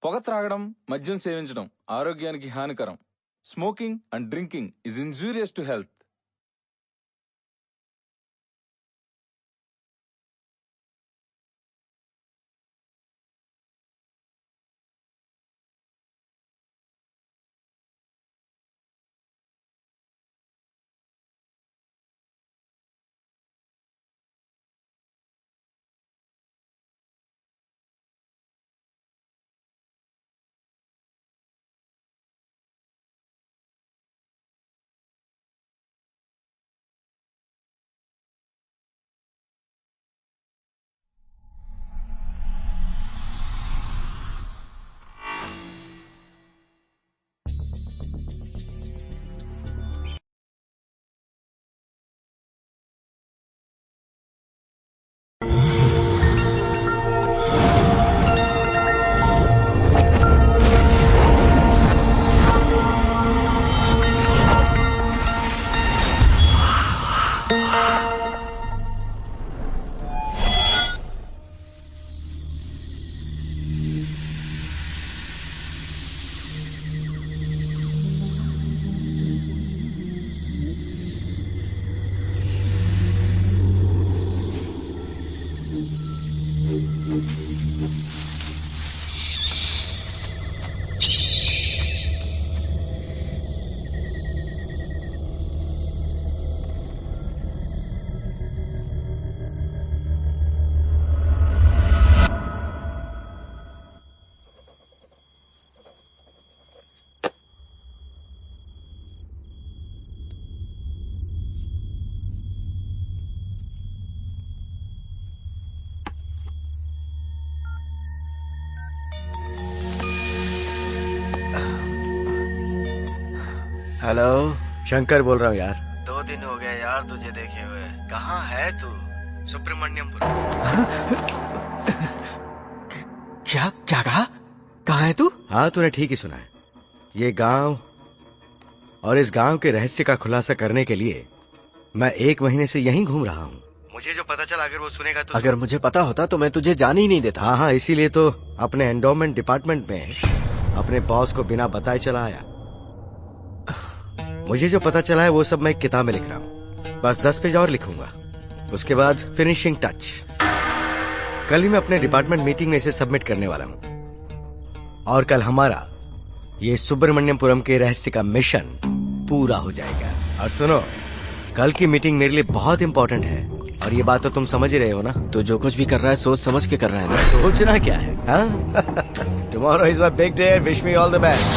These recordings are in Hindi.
పొగ త్రాగడం, మద్యం సేవించడం ఆరోగ్యానికి హానికరం. Smoking and drinking is injurious to health. Hello, Shankar बोल रहा हूँ यार। 2 दिन हो गए यार तुझे देखे हुए। कहाँ है तू? सुब्रमण्यमपुरम। क्या क्या कहा? कहाँ है तू? हाँ, तूने ठीक ही सुना है। ये गांव और इस गांव के रहस्य का खुलासा करने के लिए मैं 1 महीने से यहीं घूम रहा हूँ। मुझे जो पता चला, अगर वो सुनेगा तो अगर मुझे पता होता तो मैं तुझे जाने ही नहीं देता। हाँ हाँ, इसीलिए तो अपने एंडोमेंट डिपार्टमेंट में अपने बॉस को बिना बताए चला आया। मुझे जो पता चला है वो सब मैं एक किताब में लिख रहा हूँ। बस 10 पेज और लिखूंगा, उसके बाद फिनिशिंग टच। कल ही मैं अपने डिपार्टमेंट मीटिंग में इसे सबमिट करने वाला हूँ और कल हमारा ये सुब्रमण्यपुरम के रहस्य का मिशन पूरा हो जाएगा। और सुनो, कल की मीटिंग मेरे लिए बहुत इंपॉर्टेंट है और ये बात तो तुम समझ ही रहे हो ना। तो जो कुछ भी कर रहा है सोच समझ के कर रहा है ना। सोचना क्या है? Tomorrow is my big day, wish me all the best.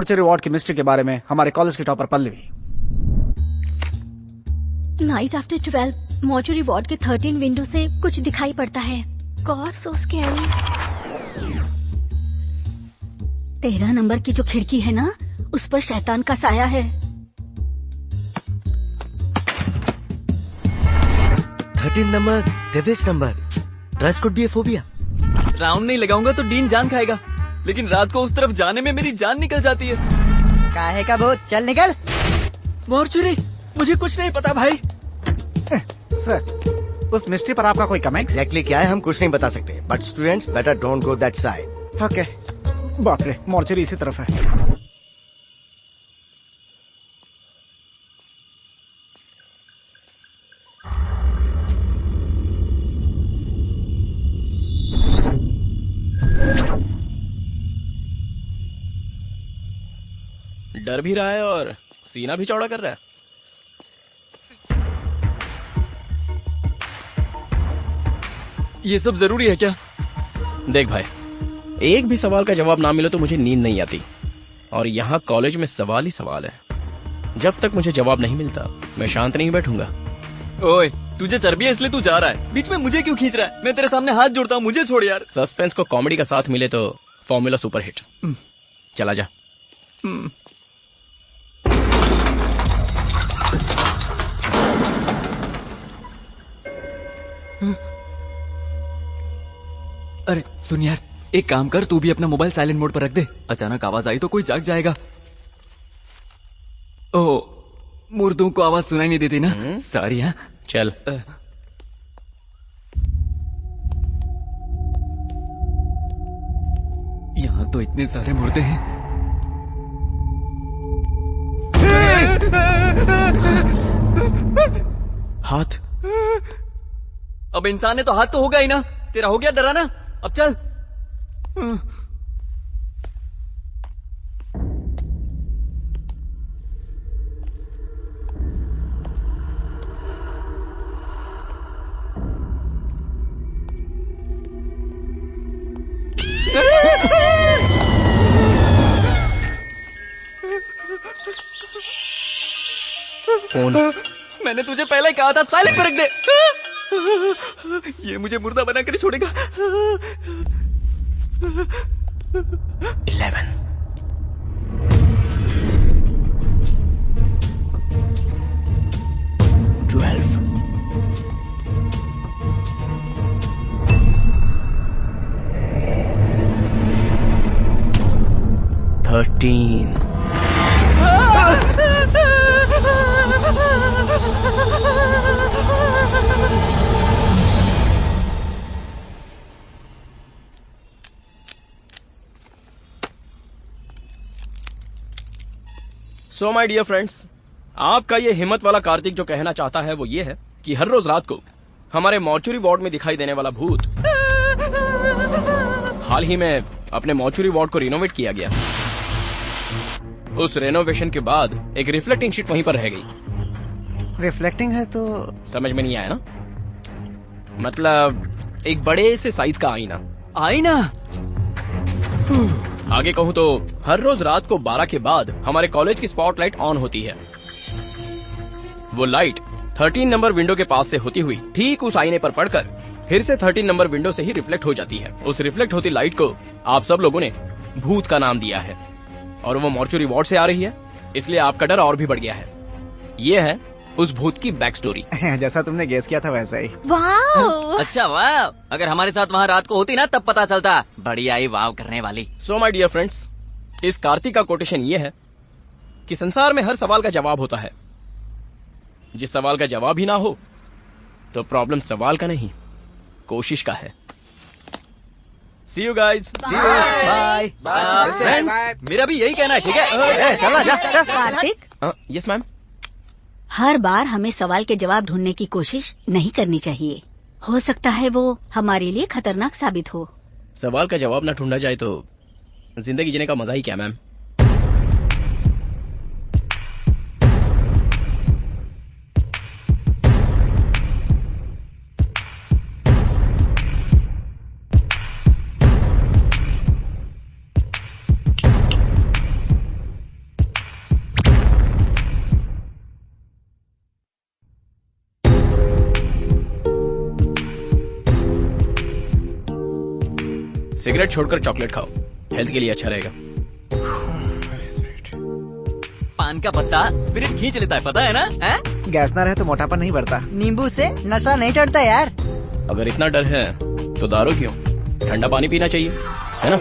Mortuary ward की मिस्ट्री के बारे में हमारे कॉलेज की topper Pallavi. Night after 12 mortuary ward के 13 विंडो से कुछ दिखाई पड़ता है। गॉड सो स्कैरी। 13 नंबर की जो खिड़की है ना, उस पर शैतान का साया है। 13 number, devil's number. Trust could be a phobia. Round नहीं लगाऊंगा तो डीन जान खाएगा, लेकिन रात को उस तरफ जाने में मेरी जान निकल जाती है। काहे का भूत, चल निकल। मॉर्चरी, मुझे कुछ नहीं पता भाई। सर, उस मिस्ट्री पर आपका कोई कमेंट? एग्जैक्टली क्या है हम कुछ नहीं बता सकते, but students better don't go that side. Okay. बाप रे, मॉर्चरी इसी तरफ है। डर भी रहा है और सीना भी चौड़ा कर रहा है। ये सब जरूरी है क्या? देख भाई, एक भी सवाल का जवाब ना मिले तो मुझे नींद नहीं आती, और यहाँ कॉलेज में सवाल ही सवाल है। जब तक मुझे जवाब नहीं मिलता मैं शांत नहीं बैठूंगा। ओए, तुझे चर्बी है इसलिए तू जा रहा है, बीच में मुझे क्यों खींच रहा है? मैं तेरे सामने हाथ जोड़ता हूँ, मुझे छोड़ यार। सस्पेंस को कॉमेडी का साथ मिले तो फॉर्मूला सुपर हिट। चला जा। अरे सुन यार, एक काम कर, तू भी अपना मोबाइल साइलेंट मोड पर रख दे। अचानक आवाज आई तो कोई जाग जाएगा। ओ, मुर्दों को आवाज सुनाई नहीं देती ना। सॉरी। हाँ चल। यहाँ तो इतने सारे मुर्दे हैं। हाथ। अब इंसान है तो हाथ तो होगा ही ना। तेरा हो गया डराना, अब चल। फोन। मैंने तुझे पहले ही कहा था साइलेंट पे रख दे। ये मुझे मुर्दा बनाकर छोड़ेगा। 11 12 13 सो माय डियर फ्रेंड्स, आपका ये हिम्मत वाला कार्तिक जो कहना चाहता है वो ये है कि हर रोज रात को हमारे मॉर्चुरी वार्ड में दिखाई देने वाला भूत, हाल ही में अपने मॉर्चुरी वार्ड को रिनोवेट किया गया। उस रेनोवेशन के बाद एक रिफ्लेक्टिंग शीट वहीं पर रह गई। रिफ्लेक्टिंग है तो समझ में नहीं आया ना? मतलब एक बड़े से साइज का आईना। आईना? आगे कहूं तो हर रोज रात को 12 के बाद हमारे कॉलेज की स्पॉटलाइट ऑन होती है। वो लाइट 13 नंबर विंडो के पास से होती हुई ठीक उस आईने पर पड़कर फिर से 13 नंबर विंडो से ही रिफ्लेक्ट हो जाती है। उस रिफ्लेक्ट होती लाइट को आप सब लोगों ने भूत का नाम दिया है, और वो मॉर्चुरी वार्ड से आ रही है, इसलिए आपका डर और भी बढ़ गया है। ये है उस भूत की बैक स्टोरी। जैसा तुमने गेस किया था वैसा ही। वाह। अच्छा वाह, अगर हमारे साथ वहाँ रात को होती ना तब पता चलता। बड़ी आई वाव करने वाली। सो माय डियर फ्रेंड्स, इस कार्तिक का कोटेशन ये है कि संसार में हर सवाल का जवाब होता है। जिस सवाल का जवाब ही ना हो तो प्रॉब्लम सवाल का नहीं, कोशिश का है। See you guys. Bye. Friends, मेरा भी यही कहना है, ठीक है? चला जा। Kartik, yes ma'am. हर बार हमें सवाल के जवाब ढूंढने की कोशिश नहीं करनी चाहिए। हो सकता है वो हमारे लिए खतरनाक साबित हो। सवाल का जवाब ना ढूंढा जाए तो जिंदगी जीने का मजा ही क्या मैम? सिगरेट छोड़कर चॉकलेट खाओ, हेल्थ के लिए अच्छा रहेगा। पान का पत्ता स्पिरिट खींच लेता है, पता है ना? गैस ना रहे तो मोटापा नहीं बढ़ता। नींबू से नशा नहीं चढ़ता यार। अगर इतना डर है तो दारू क्यों? ठंडा पानी पीना चाहिए, है ना?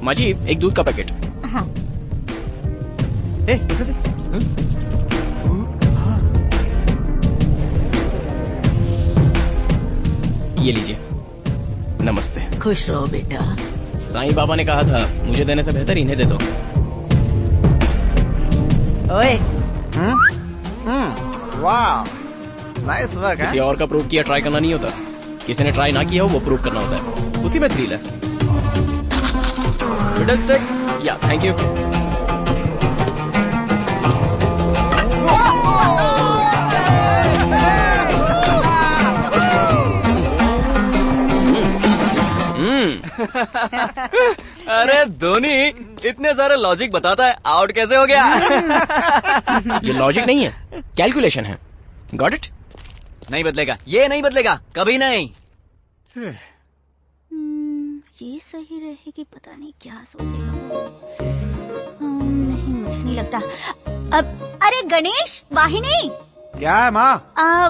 माँ जी, एक दूध का पैकेट। हाँ। इसे दे। ये लीजिए। नमस्ते। खुश रहो बेटा। साईं बाबा ने कहा था मुझे देने से बेहतर इन्हें दे दो। ओए, वाह, नाइस वर्क किसी और का प्रूव किया ट्राई करना नहीं होता, किसी ने ट्राई ना किया हो वो प्रूव करना होता है, उसी में थ्रिल है। मिडल स्टिक, या थैंक यू। अरे धोनी इतने सारे लॉजिक बताता है, आउट कैसे हो गया? ये लॉजिक नहीं है, कैलकुलेशन है। Got it? नहीं बदलेगा, ये नहीं बदलेगा, कभी नहीं। ये सही रहेगी, पता नहीं क्या सोचेगा। नहीं, मुझे नहीं लगता। अब अरे गणेश, वाहिनी। क्या है माँ?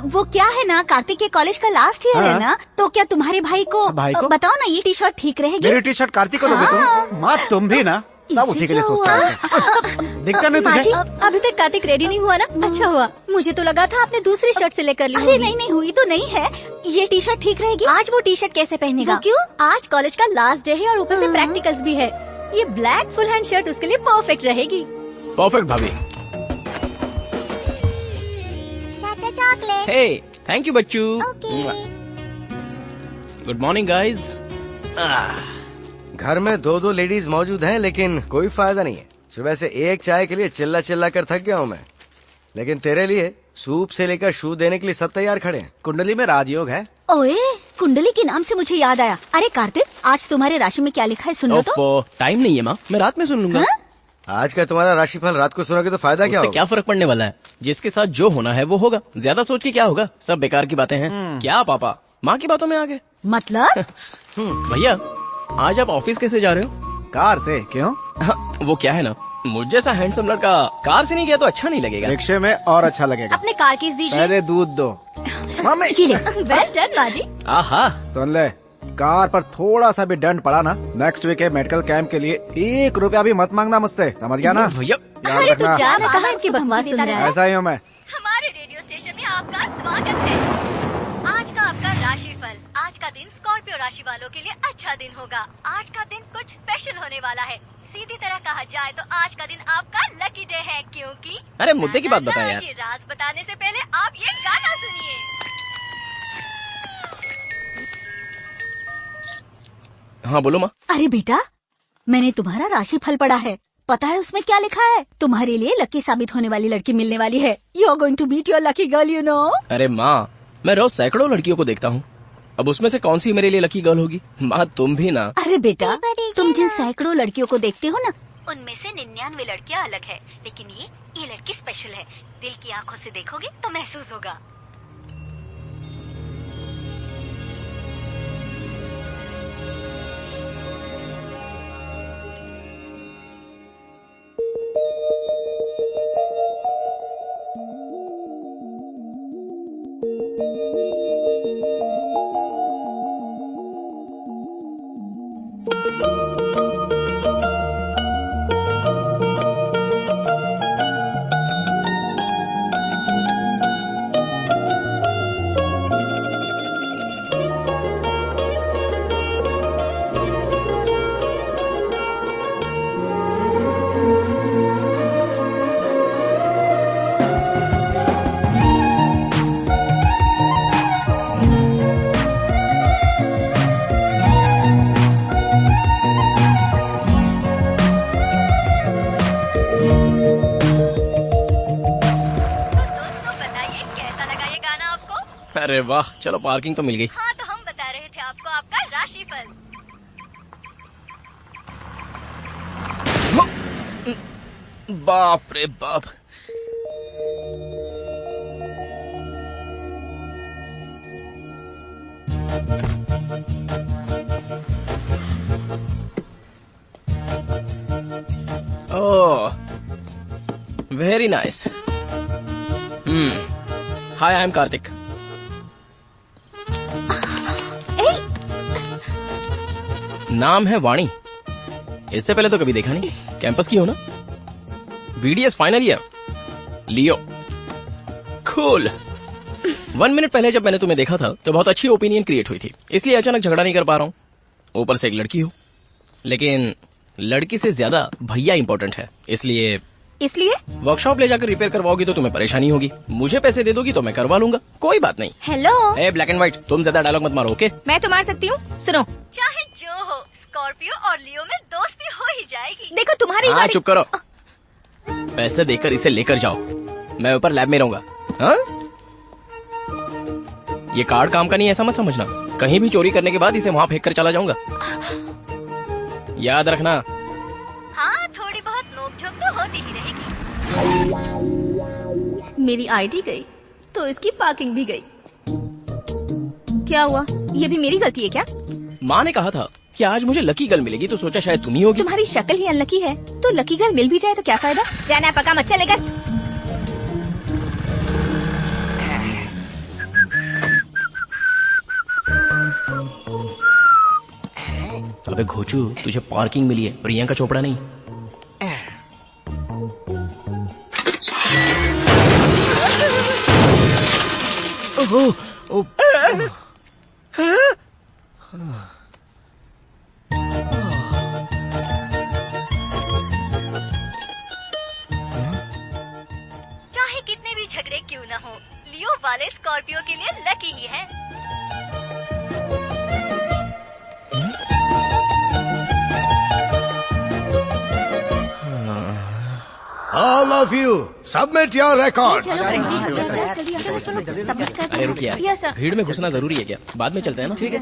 वो क्या है ना, कार्तिक के कॉलेज का लास्ट ईयर है ना, तो क्या तुम्हारे भाई को बताओ ना, ये टी शर्ट ठीक रहेगी? मेरी टी शर्ट कार्तिक को दोगे तुम? माँ तुम भी ना, सब उसी के लिए सोचता है। दिखता नहीं तुझे? अभी तक कार्तिक रेडी नहीं हुआ ना? अच्छा हुआ, मुझे तो लगा था आपने दूसरी शर्ट सिलेक्ट कर ली। अरे नहीं, हुई तो नहीं है। ये टी शर्ट ठीक रहेगी? आज वो टी शर्ट कैसे पहनेगा? क्यों? आज कॉलेज का लास्ट डे है और ऊपर से प्रैक्टिकल्स भी है। ये ब्लैक फुल हैंड शर्ट उसके लिए परफेक्ट रहेगी। परफेक्ट भाभी। चॉकलेट। हे, थैंक यू बच्चू। Good morning guys. घर में दो लेडीज मौजूद हैं, लेकिन कोई फायदा नहीं है। सुबह से एक चाय के लिए चिल्ला कर थक गया हूँ मैं, लेकिन तेरे लिए सूप से लेकर शू देने के लिए सब तैयार खड़े हैं। कुंडली में राजयोग है। ओए, कुंडली के नाम से मुझे याद आया। अरे कार्तिक, आज तुम्हारे राशि में क्या लिखा है सुनो तो। टाइम नहीं है माँ, मैं रात में सुन लूंगा। हाँ? आज का तुम्हारा राशिफल रात को सुनोगे तो फायदा क्या होगा? क्या फर्क पड़ने वाला है? जिसके साथ जो होना है वो होगा, ज्यादा सोच के क्या होगा? सब बेकार की बातें हैं। क्या पापा माँ की बातों में आ गए? मतलब? भैया, आज आप ऑफिस कैसे जा रहे हो? कार से। क्यों? वो क्या है ना, मुझ जैसा हैंडसम लड़का कार से नहीं गया तो अच्छा नहीं लगेगा। रिक्शे में और अच्छा लगेगा। अपने कार कीज दीजिए। पहले दूध दो। मम्मी वेल डन बाजी। आहा, सुन ले, कार पर थोड़ा सा भी दंड पड़ा ना, नेक्स्ट वीक के मेडिकल कैंप के लिए 1 रुपया भी मत मांगना मुझसे, समझ गया ना? भैया अरे तू जा ना, कहाँ इनकी बकवास सुन रहा है? ऐसा ही हूँ मैं। हमारे रेडियो स्टेशन में आपका स्वागत है। आज का आपका राशिफल। आज का दिन स्कॉर्पियो राशि वालों के लिए अच्छा दिन होगा। आज का दिन कुछ स्पेशल होने वाला है। सीधी तरह कहा जाए तो आज का दिन आपका लकी डे है, क्योंकि अरे मुद्दे की बात बता यार। ये राज बताने से पहले आप ये गाना सुनिए। हाँ बोलो माँ। अरे बेटा, मैंने तुम्हारा राशिफल पढ़ा है। पता है उसमें क्या लिखा है? तुम्हारे लिए लकी साबित होने वाली लड़की मिलने वाली है। You are going to meet your lucky girl, you know. अरे माँ, मैं रोज सैकड़ों लड़कियों को देखता हूँ, अब उसमें से कौन सी मेरे लिए लकी गर्ल होगी? माँ तुम भी ना। अरे बेटा, तुम जिन सैकड़ों लड़कियों को देखते हो ना, उनमें से 99 लड़कियाँ अलग है, लेकिन ये लड़की स्पेशल है। दिल की आंखों से देखोगे तो महसूस होगा। अरे वाह, चलो पार्किंग तो मिल गई। हाँ, तो हम बता रहे थे आपको आपका राशिफल। बाप रे बाप। Oh, very nice. Hi, I am Kartik. नाम है वाणी। इससे पहले तो कभी देखा नहीं। कैंपस की हो ना? BDS final year. Leo. Cool. 1 minute पहले जब मैंने तुम्हें देखा था तो बहुत अच्छी ओपिनियन क्रिएट हुई थी, इसलिए अचानक झगड़ा नहीं कर पा रहा हूँ। ऊपर से एक लड़की हो, लेकिन लड़की से ज्यादा भैया इंपॉर्टेंट है, इसलिए वर्कशॉप ले जाकर रिपेयर करवाओगी तो तुम्हें परेशानी होगी। मुझे पैसे दे दोगी तो मैं करवा लूंगा, कोई बात नहीं। Hello. A black and white, तुम ज्यादा डायलॉग मत मारो, ओके? मैं तो मार सकती हूँ। सुनो, चाहे जो हो, स्कॉर्पियो और लियो में दोस्ती हो ही जाएगी। देखो तुम्हारी हाँ, चुप करो। पैसे देकर इसे लेकर जाओ, मैं ऊपर लैब में रहूंगा। हाँ? ये कार्ड काम का नहीं, ऐसा मत समझना। कहीं भी चोरी करने के बाद इसे वहाँ फेंक कर चला जाऊंगा, याद रखना। हाँ, थोड़ी बहुत नोक-झोंक तो होती ही रहेगी। मेरी आईडी गई तो इसकी पार्किंग भी गई। क्या हुआ? ये भी मेरी गलती है क्या? माँ ने कहा था कि आज मुझे लकी गर्ल मिलेगी, तो सोचा शायद तुम ही होगी। तुम्हारी शक्ल ही अनलकी है, तो लकी गर्ल मिल भी जाए तो क्या फायदा? जाना पका मत चलेगा। अबे घोचू, तुझे पार्किंग मिली है, प्रियंका चोपड़ा नहीं। चाहे कितने भी झगड़े क्यों न हो, लियो वाले स्कॉर्पियो के लिए लकी ही है। All of you, submit your records. अरे रुक यार, भीड़ में घुसना जरूरी है क्या? बाद में चलते हैं ना। ठीक है,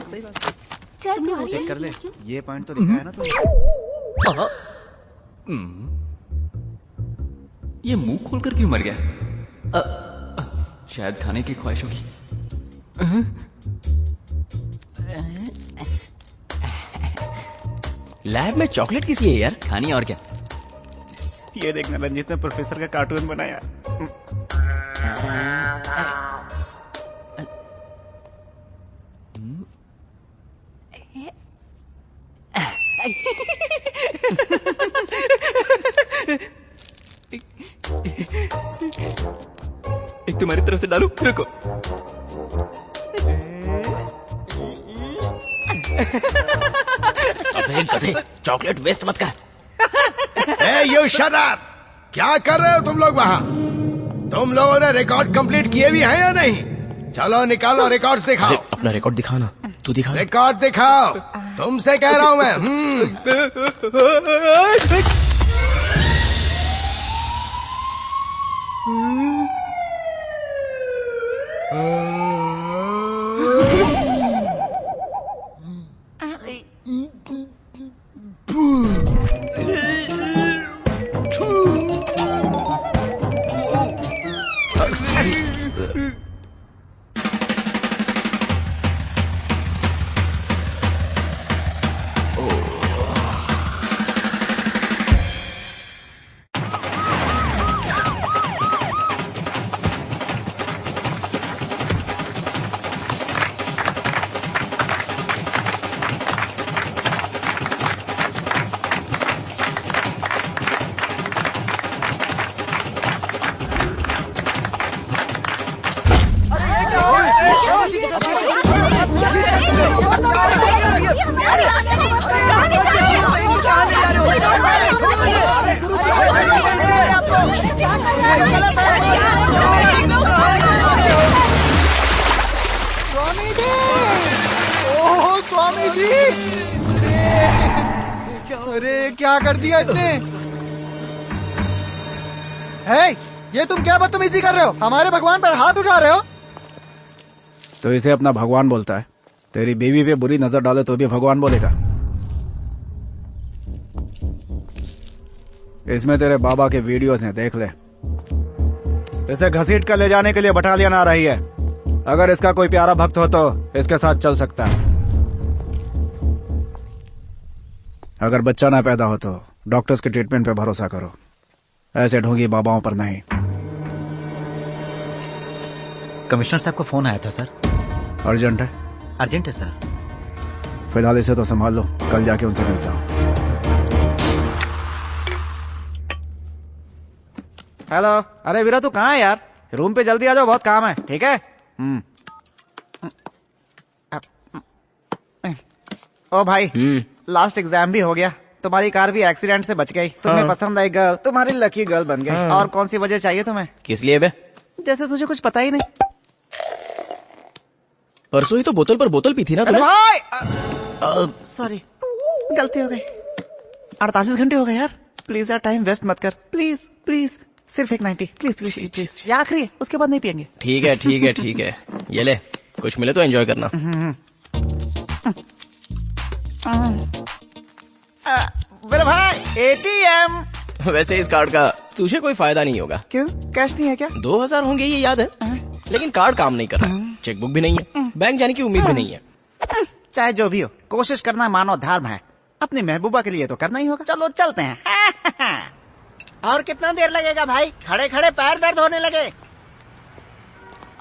चेक कर ले, ये पॉइंट तो दिखा है ना तुझे। ये मुंह खोलकर क्यों मर गया? शायद खाने की ख्वाहिश होगी। लैब में चॉकलेट किसी है यार? खानी और क्या? ये देखना, रंजीत ने प्रोफेसर का कार्टून बनाया। एक तुम्हारी तरफ से डालू, रुको। अबे गधे, चॉकलेट वेस्ट मत कर। Hey, you shut up! क्या कर रहे हो तुम लोग वहाँ? तुम लोगों ने रिकॉर्ड कंप्लीट किए भी हैं या नहीं? चलो निकालो रिकॉर्ड्स दिखाओ। अपना रिकॉर्ड दिखाना, तू दिखा। रिकॉर्ड दिखाओ, तुमसे कह रहा हूँ मैं। स्वामी जी, अरे क्या कर दिया इसने? है, ये तुम क्या बदतमीजी कर रहे हो? हमारे भगवान पर हाथ उठा रहे हो। तो इसे अपना भगवान बोलता है। तेरी बीवी पे बुरी नजर डाले तो भी भगवान बोलेगा। इसमें तेरे बाबा के वीडियोस हैं, देख ले। इसे घसीट कर ले जाने के लिए बटालियन आ रही है। अगर इसका कोई प्यारा भक्त हो तो इसके साथ चल सकता है। अगर बच्चा ना पैदा हो तो डॉक्टर्स के ट्रीटमेंट पे भरोसा करो, ऐसे ढोंगी बाबाओं पर नहीं। कमिश्नर साहब को फोन आया था सर। अर्जेंट है? अर्जेंट है सर। फिलहाल इसे तो संभाल लो, कल जाके उनसे मिलता हूँ। हेलो। अरे वीरा तू कहाँ है यार? रूम पे जल्दी आ जाओ, बहुत काम है। ठीक है? ओ भाई, लास्ट एग्जाम भी हो गया, तुम्हारी कार भी एक्सीडेंट से बच गई, तुम्हें पसंद आई गर्ल, तुम्हारी लकी गर्ल बन गई। और कौन सी वजह चाहिए तुम्हें? किस लिए बे? जैसे तुझे कुछ पता ही नहीं। परसों ही तो बोतल पर बोतल पी थी ना तूने? सॉरी, गलती हो गई। 48 घंटे हो गए यार, प्लीज यार टाइम वेस्ट मत कर, प्लीज प्लीज। सिर्फ एक 90, प्लीज प्लीज प्लीज। ये आखिरी है, उसके बाद नहीं पियेंगे। ठीक है ठीक है ठीक है, ये ले, कुछ मिले तो एंजॉय करना। मेरे भाई ATM। वैसे इस कार्ड का तुझे कोई फायदा नहीं होगा। क्यों? कैश नहीं है क्या? 2000 होंगे ये याद है, लेकिन कार्ड काम नहीं कर रहा, चेकबुक भी नहीं है, बैंक जाने की उम्मीद भी नहीं है। चाहे जो भी हो, कोशिश करना मानव धर्म है, अपनी महबूबा के लिए तो करना ही होगा। चलो चलते हैं। और कितना देर लगेगा भाई? खड़े खड़े पैर दर्द होने लगे।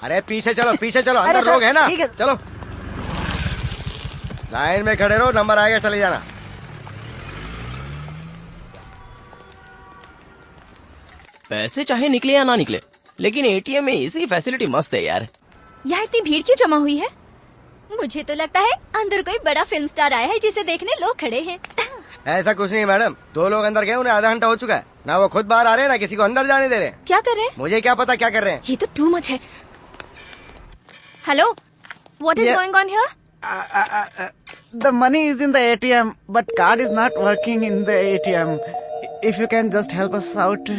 अरे पीछे चलो, पीछे चलो, अंदर लोग है ना। चलो लाइन में खड़े रहो, नंबर आएगा चले जाना। पैसे चाहे निकले या ना निकले, लेकिन ATM में इसी फैसिलिटी मस्त है यार। यहाँ इतनी भीड़ क्यों जमा हुई है? मुझे तो लगता है अंदर कोई बड़ा फिल्म स्टार आया है जिसे देखने लोग खड़े हैं। ऐसा कुछ नहीं मैडम, 2 लोग अंदर गए, उन्हें आधा घंटा हो चुका है ना, वो खुद बाहर आ रहे हैं ना किसी को अंदर जाने दे रहे हैं। क्या कर रहे हैं? मुझे क्या पता क्या कर रहे हैं। ये तो टू मच है। Hello, what is going on here? The money is in the ATM, but card is not working in the ATM. If you can just help us out.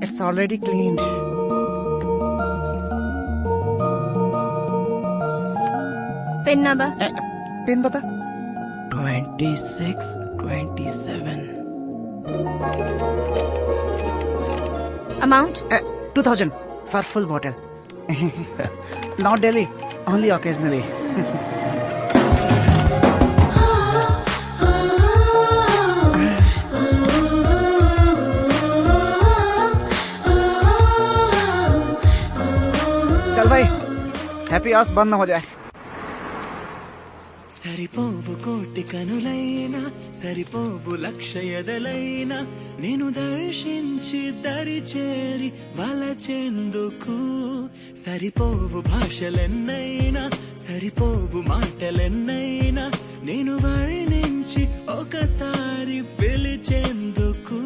It's already cleaned. Pin number? Pin बता। 2627। Amount? 2000 for full bottle. Not daily, only occasionally. चल भाई, हैप्पी आवर्स बंद ना हो जाए। సరిపోవు కోటి కనులైనా సరిపోవు లక్షయదలైనా నేను దర్శించి దరి చేరి వలచెందుకు సరిపోవు భాషలెన్నైనా సరిపోవు మాటలెన్నైనా నేను వర్ణించి ఒకసారి పిలిచెందుకు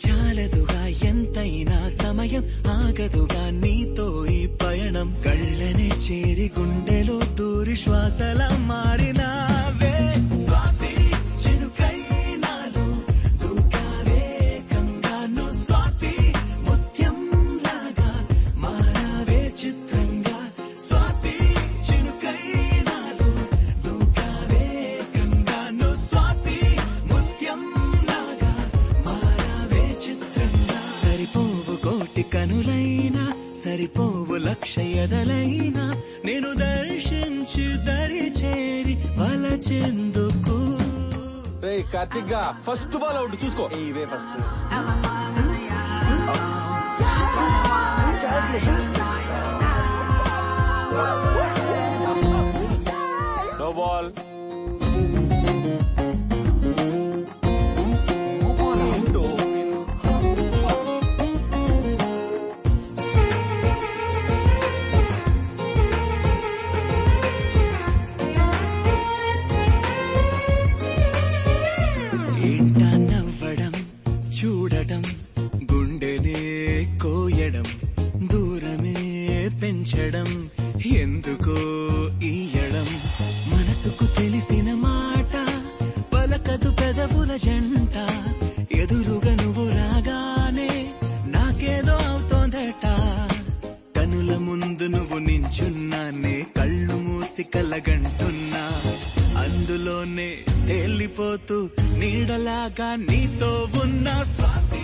చాలదుగా ఎంతైనా సమయం ఆగదుగా నీతో ఈ పయనం కళ్ళనే చేరి గుండెలో దూరి శ్వాసల మారినావే స్వాతి చినుకై నాలో దూకావే గంగాను స్వాతి ముత్యం లాగా మారావే చిత్రంగా స్వాతి చినుకై నాలో దూకావే గంగాను స్వాతి ముత్యం లాగా మారావే చిత్రంగా సరిపోవు కోటి కనులైనా సరిపోవు లక్షయదలైనా నేను దర్శించి దరి చేరి వలచెందుకు. కార్తిక్ గా ఫస్ట్ బాల్ అవుట్ చూసుకో. ఇవే ఫస్ట్ నో బాల్. చూడటం గుండెనే కోయడం దూరమే పెంచడం ఎందుకో ఈయడం మనసుకు తెలిసిన మాట పలకదు పెదవుల జంట ఎదురుగా నువ్వు రాగానే నాకేదో అవుతోందట కనుల ముందు నువ్వు నించున్నానే కళ్ళు మూసి కలగంటున్నా అందులోనే తేలిపోతూ నీడలాగా నీతో ఉన్న స్వాతి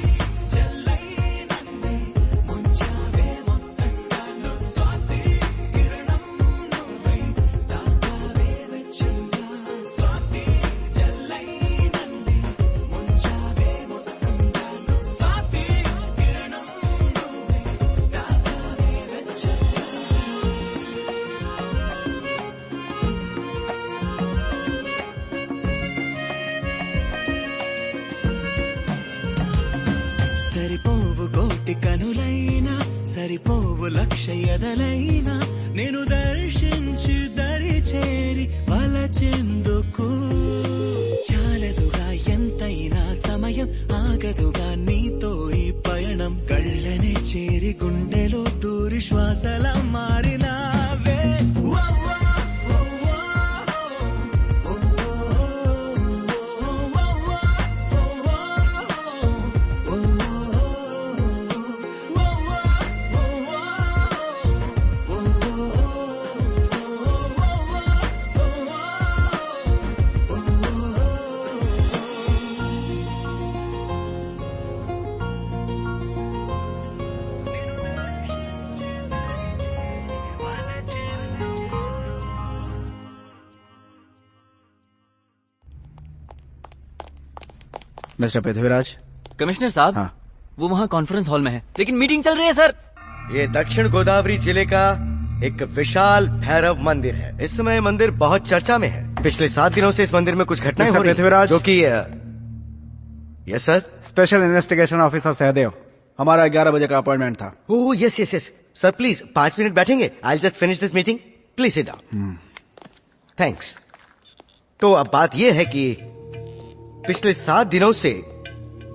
సరిపోవు కోటి కనులైనా సరిపోవు లక్ష ఎదలైనా నేను దర్శించి దరి చేరి వలచెందుకు చాలదుగా ఎంతైనా సమయం ఆగదుగా నీతో ఈ పయనం కళ్ళనే చేరి గుండెలో దూరి శ్వాసల మారినావే मिस्टर पृथ्वीराज। कमिश्नर साहब, हाँ। वो वहाँ कॉन्फ्रेंस हॉल में है, लेकिन मीटिंग चल रही है सर। ये दक्षिण गोदावरी जिले का एक विशाल भैरव मंदिर है। इस समय मंदिर बहुत चर्चा में है। पिछले 7 दिनों से इस मंदिर में कुछ घटनाएं हो रही हैं, पृथ्वीराज, जो कि yes sir. Special investigation officer Sahdev, हमारा 11 बजे का अपॉइंटमेंट था। Oh yes yes yes sir, please 5 minute बैठेंगे? I just finish this meeting, please sit down. Thanks. तो अब बात यह है कि पिछले 7 दिनों से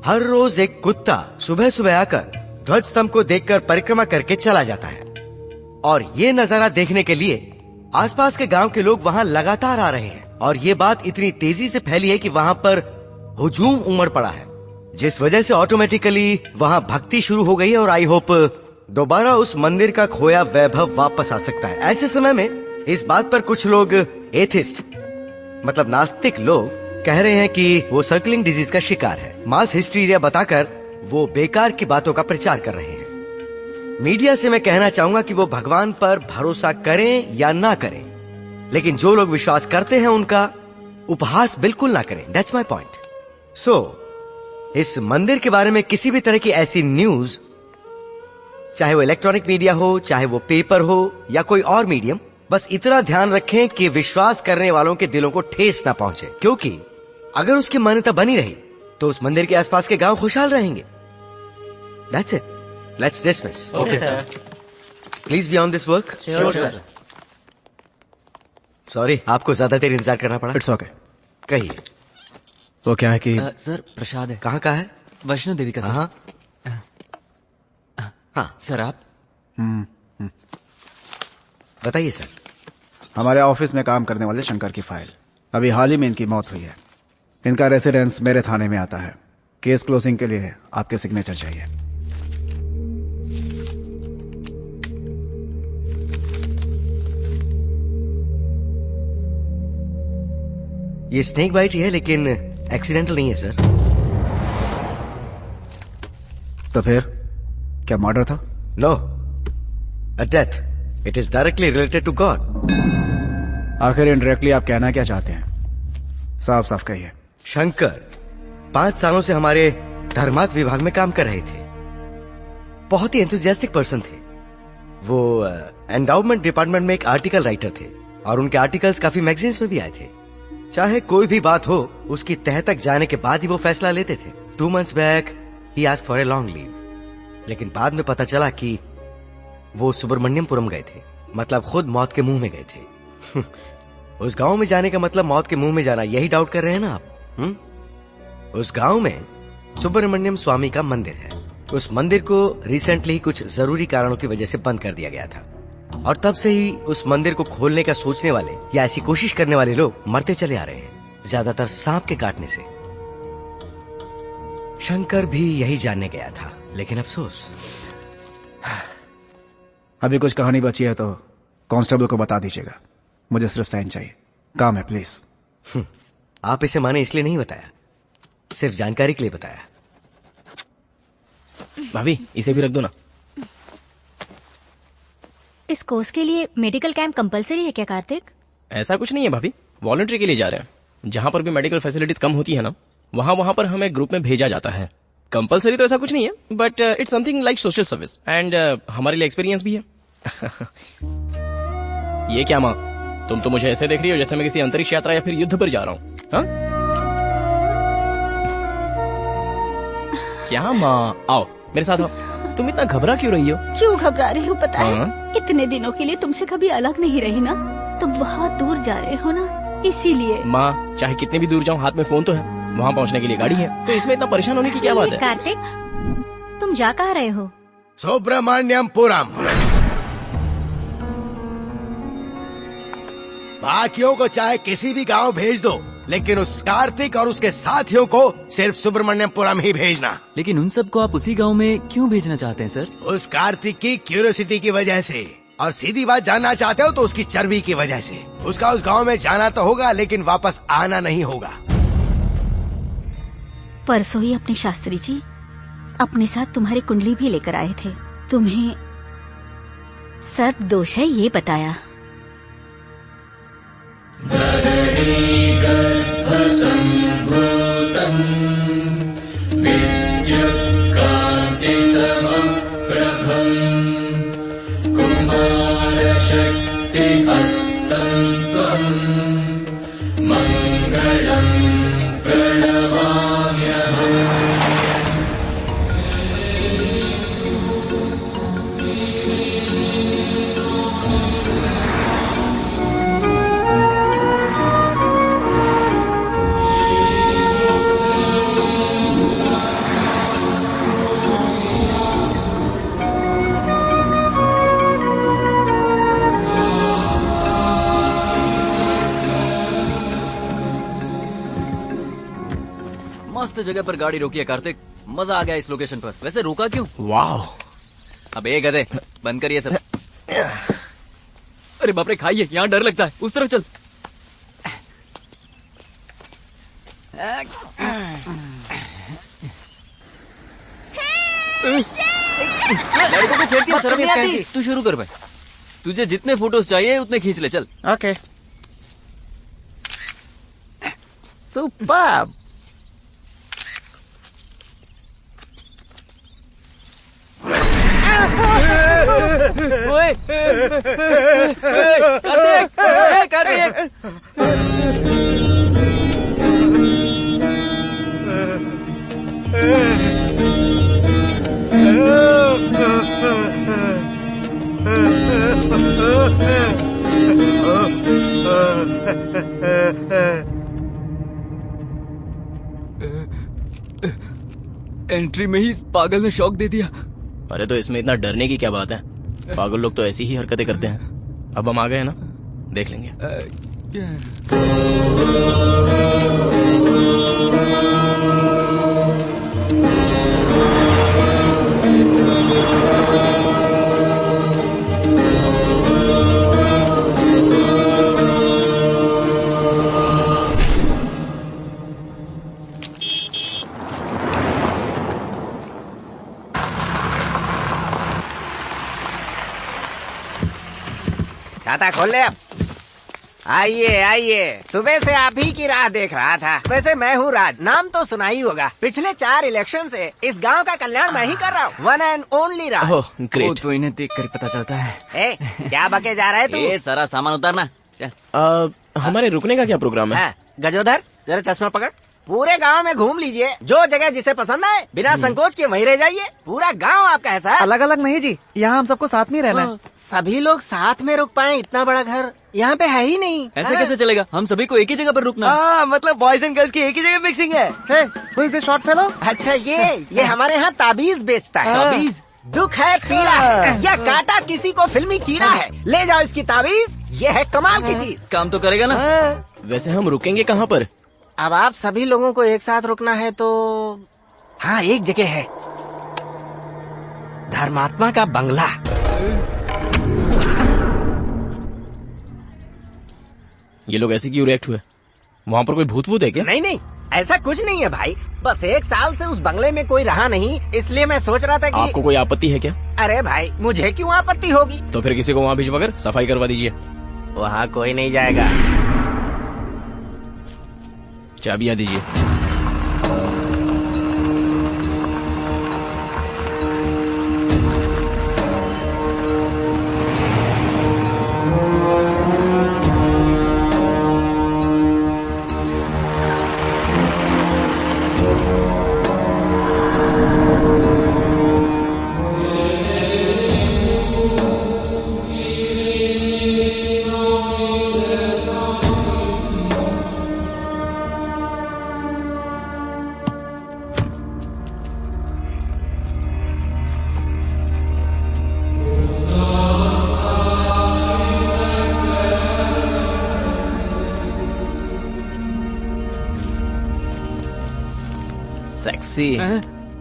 हर रोज एक कुत्ता सुबह सुबह आकर ध्वज स्तंभ को देखकर परिक्रमा करके चला जाता है, और ये नजारा देखने के लिए आसपास के गांव के लोग वहां लगातार आ रहे हैं। और ये बात इतनी तेजी से फैली है कि वहां पर हुजूम उमड़ पड़ा है, जिस वजह से ऑटोमेटिकली वहां भक्ति शुरू हो गई है। और आई होप दोबारा उस मंदिर का खोया वैभव वापस आ सकता है। ऐसे समय में इस बात पर कुछ लोग एथिस्ट मतलब नास्तिक लोग कह रहे हैं कि वो सर्कलिंग डिजीज का शिकार है। मास हिस्टीरिया बताकर वो बेकार की बातों का प्रचार कर रहे हैं। मीडिया से मैं कहना चाहूंगा कि वो भगवान पर भरोसा करें या ना करें, लेकिन जो लोग विश्वास करते हैं उनका उपहास बिल्कुल ना करें। That's my point. सो इस मंदिर के बारे में किसी भी तरह की ऐसी न्यूज, चाहे वो इलेक्ट्रॉनिक मीडिया हो, चाहे वो पेपर हो या कोई और मीडियम, बस इतना ध्यान रखें कि विश्वास करने वालों के दिलों को ठेस ना पहुंचे, क्योंकि अगर उसकी मान्यता बनी रही तो उस मंदिर के आसपास के गांव खुशहाल रहेंगे। That's it. Let's dismiss. Okay, sir. Please be on this work. Sure, sir. Sorry, आपको ज्यादा देर इंतजार करना पड़ा। It's okay. कहिए। वो क्या है कि सर प्रसाद है। कहाँ का है? वैष्णो देवी का। हाँ हाँ सर आप बताइए सर। हमारे ऑफिस में काम करने वाले शंकर की फाइल, अभी हाल ही में इनकी मौत हुई है। इनका रेसिडेंस मेरे थाने में आता है। केस क्लोजिंग के लिए आपके सिग्नेचर चाहिए। ये स्नेक बाइट ही है, लेकिन एक्सीडेंटल नहीं है सर। तो फिर क्या मर्डर था? No, a death. It is directly related to God. आखिर इनडायरेक्टली आप कहना क्या चाहते हैं? साफ साफ कहिए। शंकर 5 सालों से हमारे धर्मार्थ विभाग में काम कर रहे थे। बहुत ही एंथुजियास्टिक पर्सन थे वो। एंडाउमेंट डिपार्टमेंट में एक आर्टिकल राइटर थे, और उनके आर्टिकल्स काफी मैगजीन्स में भी आए थे। चाहे कोई भी बात हो, उसकी तह तक जाने के बाद ही वो फैसला लेते थे। 2 months back he asked for a long leave, लेकिन बाद में पता चला कि वो सुब्रमण्यमपुरम गए थे, मतलब खुद मौत के मुंह में गए थे। उस गांव में जाने का मतलब मौत के मुंह में जाना, यही डाउट कर रहे हैं ना आप? उस गांव में सुब्रमण्यम स्वामी का मंदिर है। उस मंदिर को रिसेंटली कुछ जरूरी कारणों की वजह से बंद कर दिया गया था, और तब से ही उस मंदिर को खोलने का सोचने वाले या ऐसी कोशिश करने वाले लोग मरते चले आ रहे हैं, ज्यादातर सांप के काटने से। शंकर भी यही जानने गया था, लेकिन अफसोस। अभी कुछ कहानी बची है तो कांस्टेबल को बता दीजिएगा। मुझे सिर्फ साइन चाहिए, काम है प्लीज। आप इसे माने इसलिए नहीं बताया, सिर्फ जानकारी के लिए बताया। भाभी इसे भी रख दो ना। इस कोर्स के लिए मेडिकल कैंप कंपलसरी है क्या कार्तिक? ऐसा कुछ नहीं है भाभी, वॉलंटरी के लिए जा रहे हैं। जहां पर भी मेडिकल फैसिलिटीज कम होती है ना, वहां पर हमें ग्रुप में भेजा जाता है। कंपलसरी तो ऐसा कुछ नहीं है, but it's something like social service, and हमारे लिए एक्सपीरियंस भी है। ये क्या माँ, तुम तो मुझे ऐसे देख रही हो जैसे मैं किसी अंतरिक्ष यात्रा या फिर युद्ध पर जा रहा हूँ। हाँ? क्या माँ, आओ मेरे साथ आओ। तुम इतना घबरा क्यों रही हो? क्यों घबरा रही हूँ पता है? हाँ? इतने दिनों के लिए तुमसे कभी अलग नहीं रही ना, तुम बहुत दूर जा रहे हो ना, इसीलिए। माँ, चाहे कितने भी दूर जाऊँ, हाथ में फोन तो है, वहाँ पहुँचने के लिए गाड़ी है, तो इसमें इतना परेशान होने की क्या बात है? कार्तिक, तुम जा कहाँ रहे हो? सुब्रमण्यमपुरम। बाकियों को चाहे किसी भी गांव भेज दो, लेकिन उस कार्तिक और उसके साथियों को सिर्फ सुब्रमण्यमपुरम ही भेजना। लेकिन उन सबको आप उसी गांव में क्यों भेजना चाहते हैं सर? उस कार्तिक की क्यूरियोसिटी की वजह से, और सीधी बात जानना चाहते हो तो उसकी चर्बी की वजह से। उसका उस गांव में जाना तो होगा, लेकिन वापस आना नहीं होगा। परसों ही अपने शास्त्री जी अपने साथ तुम्हारी कुंडली भी लेकर आए थे। तुम्हें सर्प दोष है ये बताया। मस्त जगह पर गाड़ी रोकी है कार्तिक, मजा आ गया इस लोकेशन पर। वैसे रोका क्यों? वाह। अब एक गधे, बंद करिए सब। अरे बाप रे, खाइए, यहाँ डर लगता है, उस तरफ चल। लड़कों को छेड़ती है, शर्म नहीं आती? तू शुरू कर भाई, तुझे जितने फोटोज चाहिए उतने खींच ले, चल। ओके। सुपर्ब। ओए, कार्तिक, कार्तिक। एंट्री में ही इस पागल ने शॉक दे दिया। अरे तो इसमें इतना डरने की क्या बात है? पागल लोग तो ऐसी ही हरकतें करते हैं। अब हम आ गए ना, देख लेंगे। खाता खोल ले अब। आइए आइए, सुबह से आप ही की राह देख रहा था। वैसे मैं हूँ राज, नाम तो सुना ही होगा। पिछले 4 इलेक्शन से इस गांव का कल्याण मैं ही कर रहा हूँ। One and only Raj. Oh great. तो इन्हें देख कर पता चलता है। ए, क्या बके जा रहा है तू? ये सारा सामान उतारना, चल। हमारे रुकने का क्या प्रोग्राम है? गजोधर, जरा चश्मा पकड़। पूरे गांव में घूम लीजिए, जो जगह जिसे पसंद आए बिना संकोच के वहीं रह जाइए। पूरा गांव आपका है। अलग अलग नहीं जी, यहाँ हम सबको साथ में रहना है। सभी लोग साथ में रुक पाए, इतना बड़ा घर यहाँ पे है ही नहीं। ऐसे कैसे चलेगा? हम सभी को एक ही जगह पर रुकना। मतलब बॉयज एंड गर्ल्स की एक ही जगह मिक्सिंग है। Who is this short fellow? अच्छा ये हमारे यहाँ ताबीज बेचता है। ताबीज? दुख है, पीड़ा है, या काटा किसी को फिल्मी कीड़ा है, ले जाओ इसकी ताबीज। ये है कमाल की चीज। काम तो करेगा ना? वैसे हम रुकेंगे कहाँ पर? अब आप सभी लोगों को एक साथ रुकना है तो हाँ, एक जगह है, धर्मात्मा का बंगला। ये लोग ऐसे क्यों रिएक्ट हुए? वहाँ पर कोई भूत वूत है क्या? नहीं नहीं, ऐसा कुछ नहीं है भाई। बस 1 साल से उस बंगले में कोई रहा नहीं, इसलिए मैं सोच रहा था कि आपको कोई आपत्ति है क्या? अरे भाई, मुझे क्यों आपत्ति होगी? तो फिर किसी को वहाँ भिजवाकर सफाई करवा दीजिए। वहाँ कोई नहीं जाएगा। चाबियाँ दीजिए। सेक्सी।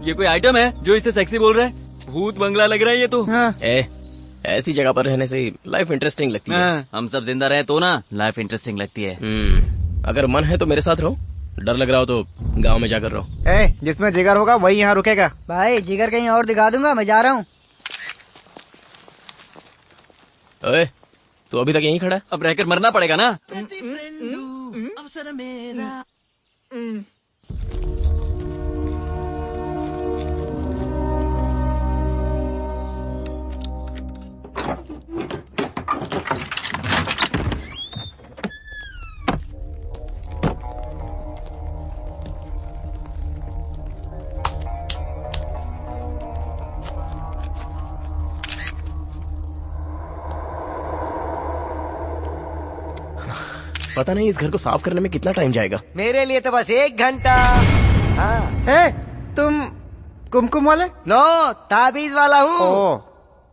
ये कोई आइटम है जो इसे सेक्सी बोल रहा है? भूत बंगला लग रहा है ये तो। ऐसी जगह पर रहने से लाइफ इंटरेस्टिंग लगती है। हम सब जिंदा रहे तो ना लाइफ इंटरेस्टिंग लगती है। अगर मन है तो मेरे साथ रहो, डर लग रहा हो तो गांव में जाकर रहो। जिसमें जिगर होगा वही यहाँ रुकेगा। भाई जिगर कहीं और दिखा दूंगा, मैं जा रहा हूँ। तू अभी तक यहीं खड़ा है? अब रहकर मरना पड़ेगा ना। अवसर मेरा। पता नहीं इस घर को साफ करने में कितना टाइम जाएगा। मेरे लिए तो बस 1 घंटा। तुम कुमकुम वाले? नो, ताबीज वाला हूँ।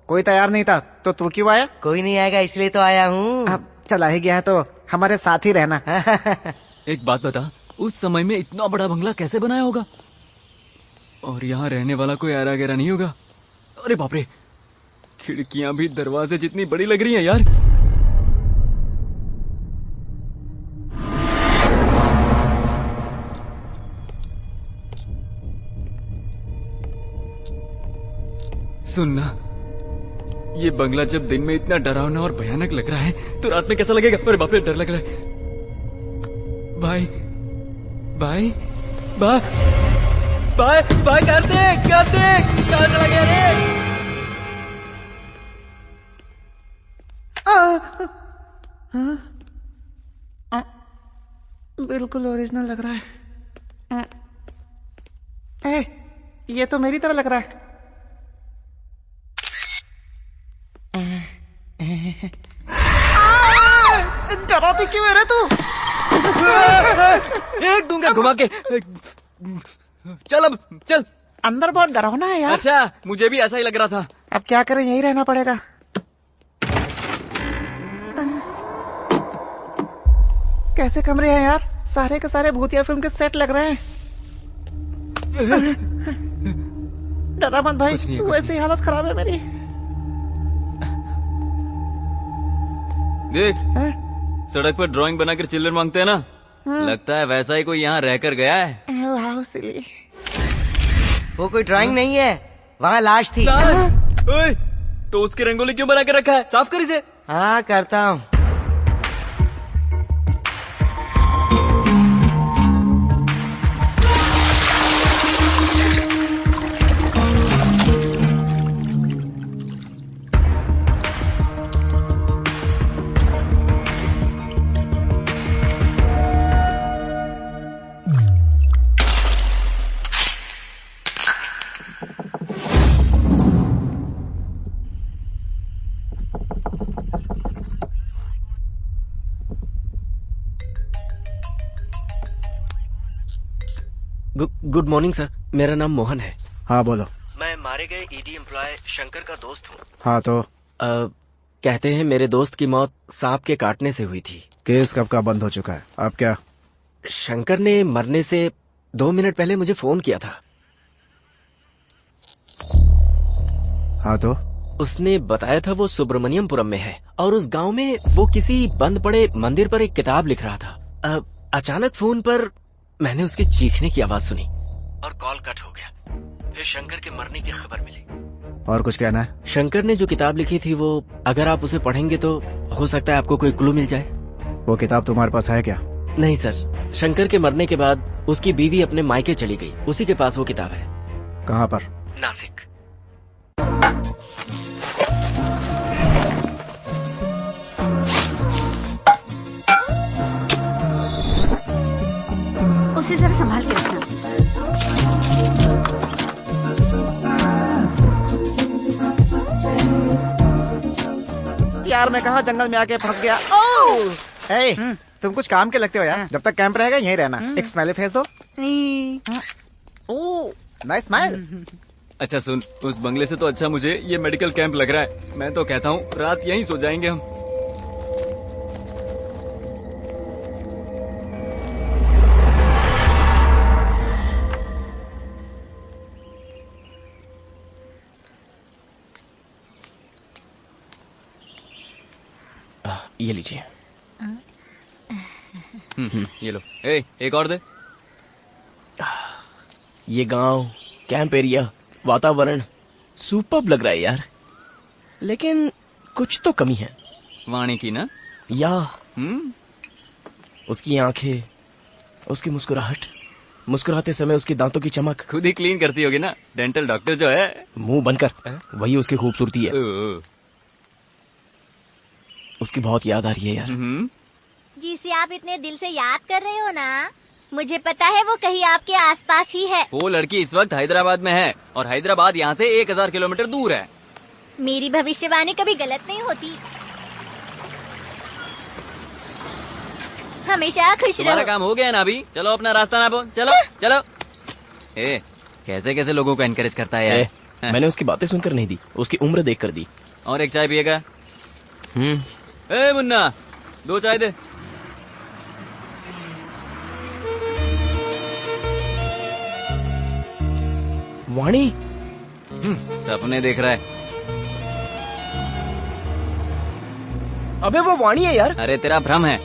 कोई तैयार नहीं था तो तू क्यों आया? कोई नहीं आएगा इसलिए तो आया हूँ। अब चला ही गया है तो हमारे साथ ही रहना। एक बात बता, उस समय में इतना बड़ा बंगला कैसे बनाया होगा? और यहाँ रहने वाला कोई आरा गहरा नहीं होगा? अरे बाप रे, खिड़कियां भी दरवाजे जितनी बड़ी लग रही हैं यार। सुनना, ये बंगला जब दिन में इतना डरावना और भयानक लग रहा है तो रात में कैसा लगेगा? अरे बाप रे, डर लग रहा है। भाई भाई भाई भाई भाई, कार्तिक कार्तिक, कहाँ चला गया रे? बिल्कुल ओरिजिनल लग रहा है। ये तो मेरी तरह लग रहा है। डराती क्यों है रे तू? एक दूंगा घुमा के। चल अब चल। अंदर बहुत डरावना है यार। अच्छा, मुझे भी ऐसा ही लग रहा था। अब क्या करें, यही रहना पड़ेगा। कैसे कमरे हैं यार, सारे के सारे भूतिया फिल्म के सेट लग रहे हैं। डरा मत भाई, वैसी हालत खराब है मेरी। देख, सड़क पर ड्राइंग बनाकर चिल्लर मांगते हैं ना, लगता है वैसा ही कोई यहाँ रहकर गया है। How silly. वो कोई ड्राइंग नहीं है, वहाँ लाश थी। ओए, तो उसकी रंगोली क्यों बना के रखा है? साफ कर इसे। हाँ करता हूँ। गुड मॉर्निंग सर, मेरा नाम मोहन है। हाँ बोलो। मैं मारे गए ईडी एम्प्लॉय शंकर का दोस्त हूँ। हाँ तो कहते हैं मेरे दोस्त की मौत सांप के काटने से हुई थी। केस कब का बंद हो चुका है, अब क्या? शंकर ने मरने से 2 मिनट पहले मुझे फोन किया था। हाँ तो? उसने बताया था वो सुब्रमण्यमपुरम में है और उस गांव में वो किसी बंद पड़े मंदिर पर एक किताब लिख रहा था। अचानक फोन पर मैंने उसके चीखने की आवाज सुनी और कॉल कट हो गया। फिर शंकर के मरने की खबर मिली। और कुछ कहना है? शंकर ने जो किताब लिखी थी वो अगर आप उसे पढ़ेंगे तो हो सकता है आपको कोई क्लू मिल जाए। वो किताब तुम्हारे पास है क्या? नहीं सर, शंकर के मरने के बाद उसकी बीवी अपने मायके चली गई, उसी के पास वो किताब है। कहाँ पर? नासिक। उसे जरा संभाल के रखना। यार मैं कहा जंगल में आके फंस गया। तुम कुछ काम के लगते हो यार। जब तक कैंप रहेगा यहीं रहना। एक स्माइली फेस दो। Nice smile. अच्छा सुन, उस बंगले से तो अच्छा मुझे ये मेडिकल कैंप लग रहा है। मैं तो कहता हूँ रात यहीं सो जाएंगे हम। ये लीजिए। ये लो। एक और दे। ये गांव, कैंप एरिया, वातावरण सुपर्ब लग रहा है यार, लेकिन कुछ तो कमी है। वाणी की ना? या उसकी आंखें, उसकी मुस्कुराहट, मुस्कुराते समय उसके दांतों की चमक। खुद ही क्लीन करती होगी ना, डेंटल डॉक्टर जो है। मुंह बंद कर, वही उसकी खूबसूरती है। उसकी बहुत याद आ रही है यार। जिसे आप इतने दिल से याद कर रहे हो ना, मुझे पता है वो कहीं आपके आसपास ही है। वो लड़की इस वक्त हैदराबाद में है और हैदराबाद यहाँ से 1000 किलोमीटर दूर है। मेरी भविष्यवाणी कभी गलत नहीं होती। हमेशा खुश तुम्हारा रहो। काम हो गया ना अभी? चलो अपना रास्ता नापो। चलो चलो। कैसे कैसे लोगों को एनकरेज करता है यार। मैंने उसकी बातें सुनकर नहीं दी, उसकी उम्र देख कर दी। और एक चाय पिएगा? मुन्ना, 2 चाय दे। वाणी सपने देख रहा है। अबे वो वाणी है यार। अरे तेरा भ्रम है।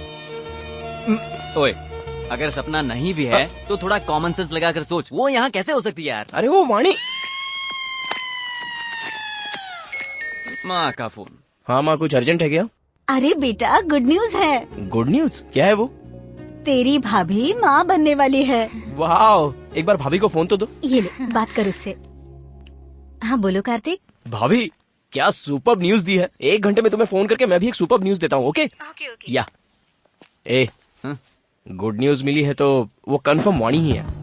ओए, अगर सपना नहीं भी है तो थोड़ा कॉमन सेंस लगाकर सोच, वो यहाँ कैसे हो सकती है यार? अरे वो वाणी। माँ का फोन। हाँ माँ, कुछ अर्जेंट है क्या? अरे बेटा, गुड न्यूज है। Good news? क्या है वो? तेरी भाभी माँ बनने वाली है। वाह, एक बार भाभी को फोन तो दो। ये ले, बात कर उससे। हाँ बोलो कार्तिक। भाभी, क्या सुपर्ब न्यूज दी है। 1 घंटे में तुम्हें फोन करके मैं भी एक सुपर्ब न्यूज देता हूँ। Okay okay. या गुड न्यूज मिली है तो वो कंफर्म वाणी ही है।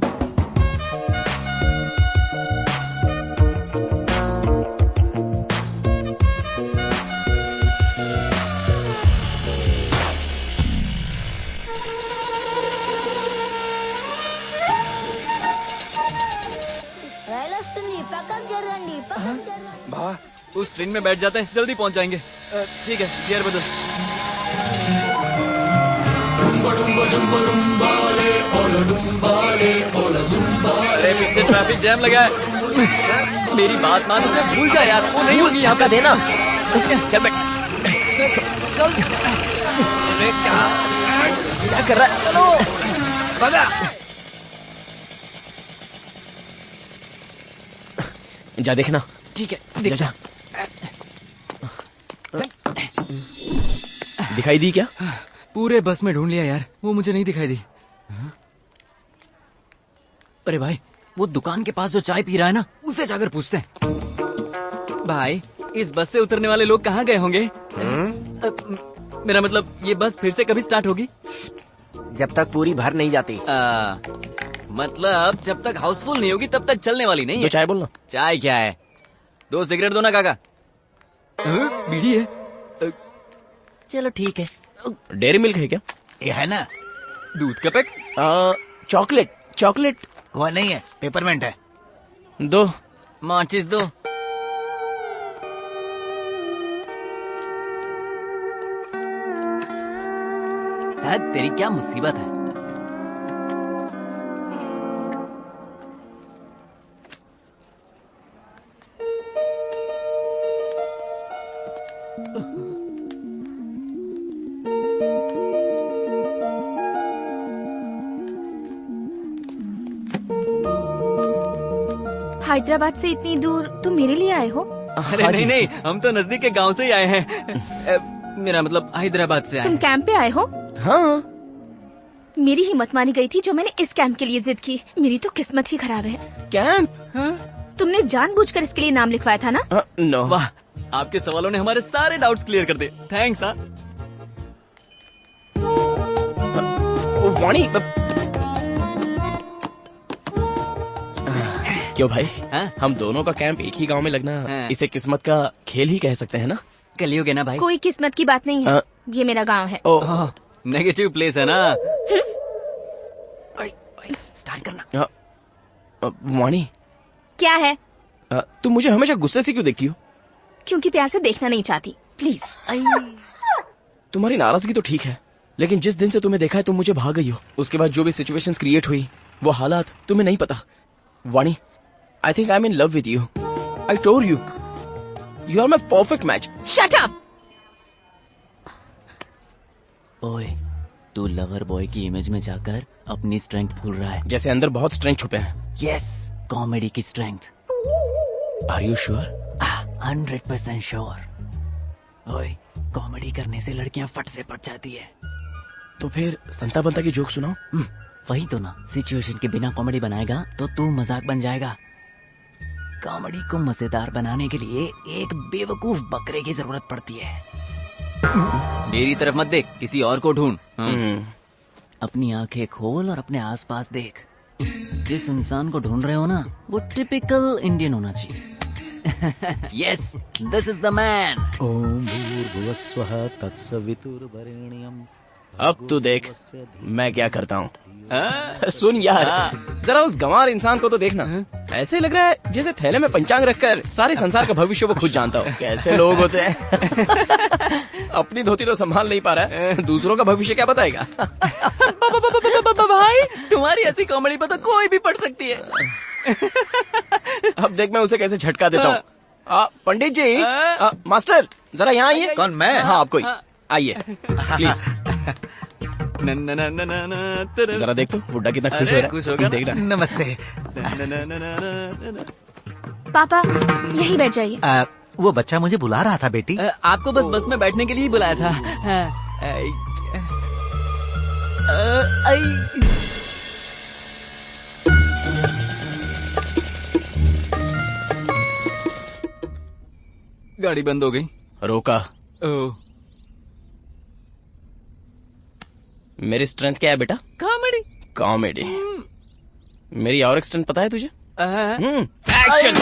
भा, उस ट्रेन में बैठ जाते हैं, जल्दी पहुंच जाएंगे। ठीक है, गियर बदल। अरे पीछे ट्रैफिक जैम लगा है। मेरी बात मान, उसे भूल जा यार, वो नहीं होगी यहाँ का देना। चल बैठ। चल। अरे क्या कर रहा है? चलो भगा। जा देखना। ठीक है, जा। दिखाई दी क्या? पूरे बस में ढूंढ लिया यार, वो मुझे नहीं दिखाई दी। अरे भाई, वो दुकान के पास जो चाय पी रहा है ना, उसे जाकर पूछते हैं। भाई, इस बस से उतरने वाले लोग कहाँ गए होंगे? मेरा मतलब, ये बस फिर से कभी स्टार्ट होगी? जब तक पूरी भर नहीं जाती। मतलब जब तक हाउसफुल नहीं होगी तब तक चलने वाली नहीं है। तो चाय बोलना। चाय क्या है? 2 सिगरेट दो ना काका। बीड़ी है। चलो ठीक है। डेयरी मिल्क है क्या? ये है ना। दूध का पैक? चॉकलेट वो नहीं है, पेपरमेंट है। दो। माचिस दो। तेरी क्या मुसीबत है? हैदराबाद से इतनी दूर तुम मेरे लिए आए हो? अरे नहीं, हम तो नजदीक के गांव से ही आए हैं। मेरा मतलब हैदराबाद से आए तुम हैं। कैंप पे आए हो? हाँ। मेरी हिम्मत मानी गई थी जो मैंने इस कैंप के लिए जिद की। मेरी तो किस्मत ही खराब है। कैंप? तुमने जानबूझकर इसके लिए नाम लिखवाया था ना? नो। वाह, आपके सवालों ने हमारे सारे डाउट्स क्लियर कर दिए। थैंक्स। वाणी, क्यों भाई? हम दोनों का कैंप एक ही गांव में लगना, इसे किस्मत का खेल ही कह सकते हैं ना? कलियुग है ना भाई। कोई किस्मत की बात नहीं है। ये मेरा गांव है। नेगेटिव प्लेस है ना। स्टार्ट करना। वाणी, क्या है? तुम मुझे हमेशा गुस्से से क्यों देखती हो? क्योंकि प्यार से देखना नहीं चाहती। प्लीज। तुम्हारी नाराजगी तो ठीक है, लेकिन जिस दिन से तुम्हें देखा है तुम मुझे भाग गई हो। उसके बाद जो भी सिचुएशंस क्रिएट हुई, वो हालात तुम्हें नहीं पता। वाणी, I think I'm in love with you. I told you. You are my perfect match. Shut up! ओए, तू लवर बॉय की इमेज में जाकर अपनी स्ट्रेंथ भूल रहा है। जैसे अंदर बहुत स्ट्रेंथ छुपे हैं। यस, कॉमेडी की strength. Are you sure? 100% sure. ओए, कॉमेडी करने से लड़कियां फट से पट जाती है। तो फिर संता बनता की जोक सुनाओ। वही तो ना, सिचुएशन के बिना कॉमेडी बनाएगा तो तू मजाक बन जाएगा। कॉमेडी को मजेदार बनाने के लिए एक बेवकूफ बकरे की जरूरत पड़ती है। मेरी तरफ मत देख, किसी और को ढूंढ। अपनी आंखें खोल और अपने आसपास देख। जिस इंसान को ढूंढ रहे हो ना, वो टिपिकल इंडियन होना चाहिए। Yes, this is the man. ओम भूर्भुवस्वः तत्सवितुर्वरेण्यम्। अब तू देख मैं क्या करता हूँ। सुन यार, जरा उस गंवार इंसान को तो देखना। ऐसे लग रहा है जैसे थैले में पंचांग रखकर सारे संसार का भविष्य वो खुद जानता हो। कैसे लोग होते हैं। अपनी धोती तो संभाल नहीं पा रहा है, दूसरों का भविष्य क्या बताएगा। भाई, तुम्हारी ऐसी कॉमेडी पर तो कोई भी पढ़ सकती है। अब देख मैं उसे कैसे झटका देता हूँ। पंडित जी, मास्टर जरा यहाँ आइए। कौन, मैं? हाँ आपको ही। आइए प्लीज। जरा देख तो बुड्ढा कितना खुश हो रहा है। खुश हो गया। देखना। नमस्ते। पापा यही बैठ जाइए। वो बच्चा मुझे बुला रहा था बेटी। आपको बस में बैठने के लिए ही बुलाया था। गाड़ी बंद हो गई। रोका। मेरी स्ट्रेंथ क्या है बेटा? कॉमेडी। कॉमेडी। मेरी और एक स्ट्रेंथ पता है तुझे? एक्शन।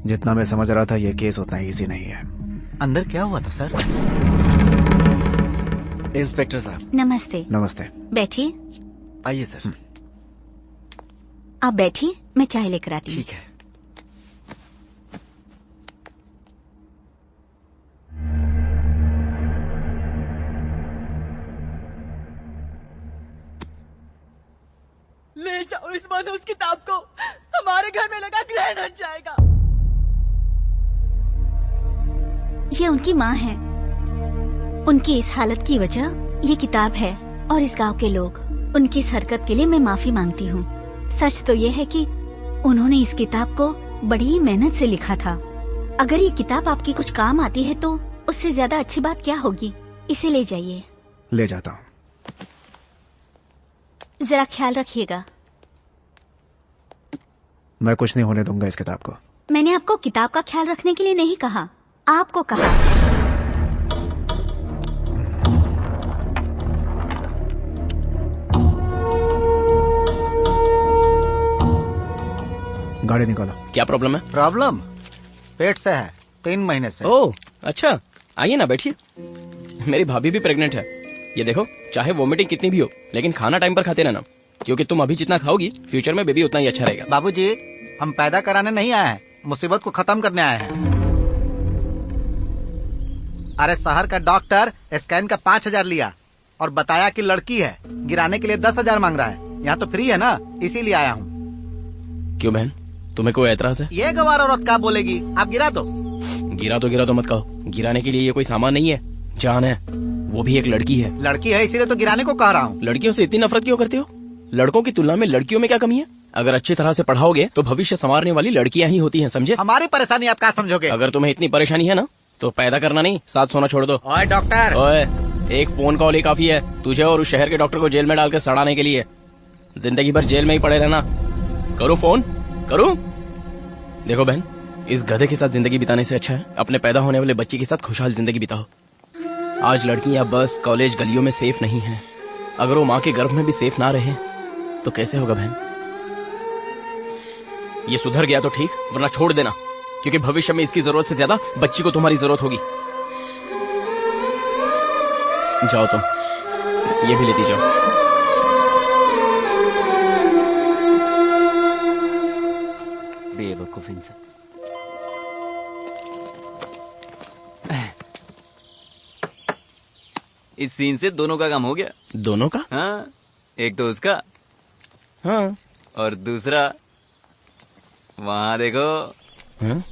जितना मैं समझ रहा था ये केस उतना इजी नहीं है। अंदर क्या हुआ था सर? इंस्पेक्टर साहब। नमस्ते। नमस्ते। बैठिए। आइए सर। आप बैठिए, मैं चाय लेकर आती हूँ। ठीक है। ले जाओ इस मनहूस किताब को, हमारे घर में लगा ग्रहण हट जाएगा। ये उनकी माँ है। उनकी इस हालत की वजह ये किताब है और इस गांव के लोग। उनकी इस हरकत के लिए मैं माफी मांगती हूँ। सच तो ये है कि उन्होंने इस किताब को बड़ी मेहनत से लिखा था। अगर ये किताब आपकी कुछ काम आती है तो उससे ज्यादा अच्छी बात क्या होगी। इसे ले जाइए। ले जाता हूँ। जरा ख्याल रखिएगा। मैं कुछ नहीं होने दूंगा इस किताब को। मैंने आपको किताब का ख्याल रखने के लिए नहीं कहा, आपको कहा। गाड़ी निकालो। क्या प्रॉब्लम है? प्रॉब्लम पेट से है, 3 महीने से। ओह अच्छा, आइए ना बैठिए। मेरी भाभी भी प्रेग्नेंट है। ये देखो, चाहे वोमिटिंग कितनी भी हो लेकिन खाना टाइम पर खाते रहना, क्योंकि तुम अभी जितना खाओगी फ्यूचर में बेबी उतना ही अच्छा रहेगा। बाबूजी, हम पैदा कराने नहीं आए हैं, मुसीबत को खत्म करने आए हैं। अरे शहर का डॉक्टर स्कैन का 5,000 लिया और बताया कि लड़की है। गिराने के लिए 10,000 मांग रहा है। यहाँ तो फ्री है ना, इसीलिए आया हूँ। क्यों बहन, तुम्हें कोई एतराज है? ये गवार औरत क्या बोलेगी, आप गिरा दो। गिरा तो मत कहो। गिराने के लिए ये कोई सामान नहीं है, जान है। वो भी एक लड़की है। लड़की है इसीलिए तो गिराने को कह रहा हूँ। लड़कियों से इतनी नफरत क्यों करते हो? लड़कों की तुलना में लड़कियों में क्या कमी है? अगर अच्छी तरह से पढ़ाओगे तो भविष्य संवारने वाली लड़कियां ही होती हैं, समझे? हमारी परेशानी आप क्या समझोगे? अगर तुम्हें इतनी परेशानी है ना तो पैदा करना नहीं, साथ सोना छोड़ दो। ओए डॉक्टर। ओए, एक फोन कॉल ही काफी है तुझे और उस शहर के डॉक्टर को जेल में डालकर सड़ाने के लिए। जिंदगी भर जेल में ही पड़े रहना। करो फोन, करो। देखो बहन, इस गधे के साथ जिंदगी बिताने से अच्छा है अपने पैदा होने वाले बच्चे के साथ खुशहाल जिंदगी बिताओ। आज लड़कियां बस कॉलेज गलियों में सेफ नहीं हैं। अगर वो माँ के गर्भ में भी सेफ ना रहे तो कैसे होगा बहन? ये सुधर गया तो ठीक, वरना छोड़ देना, क्योंकि भविष्य में इसकी जरूरत से ज्यादा बच्ची को तुम्हारी जरूरत होगी। जाओ तुम, ये भी लेती जाओ। बेवकूफ इंसान। इस सीन से दोनों का काम हो गया। दोनों का? हाँ, एक तो उसका, हाँ, और दूसरा वहां देखो। हाँ?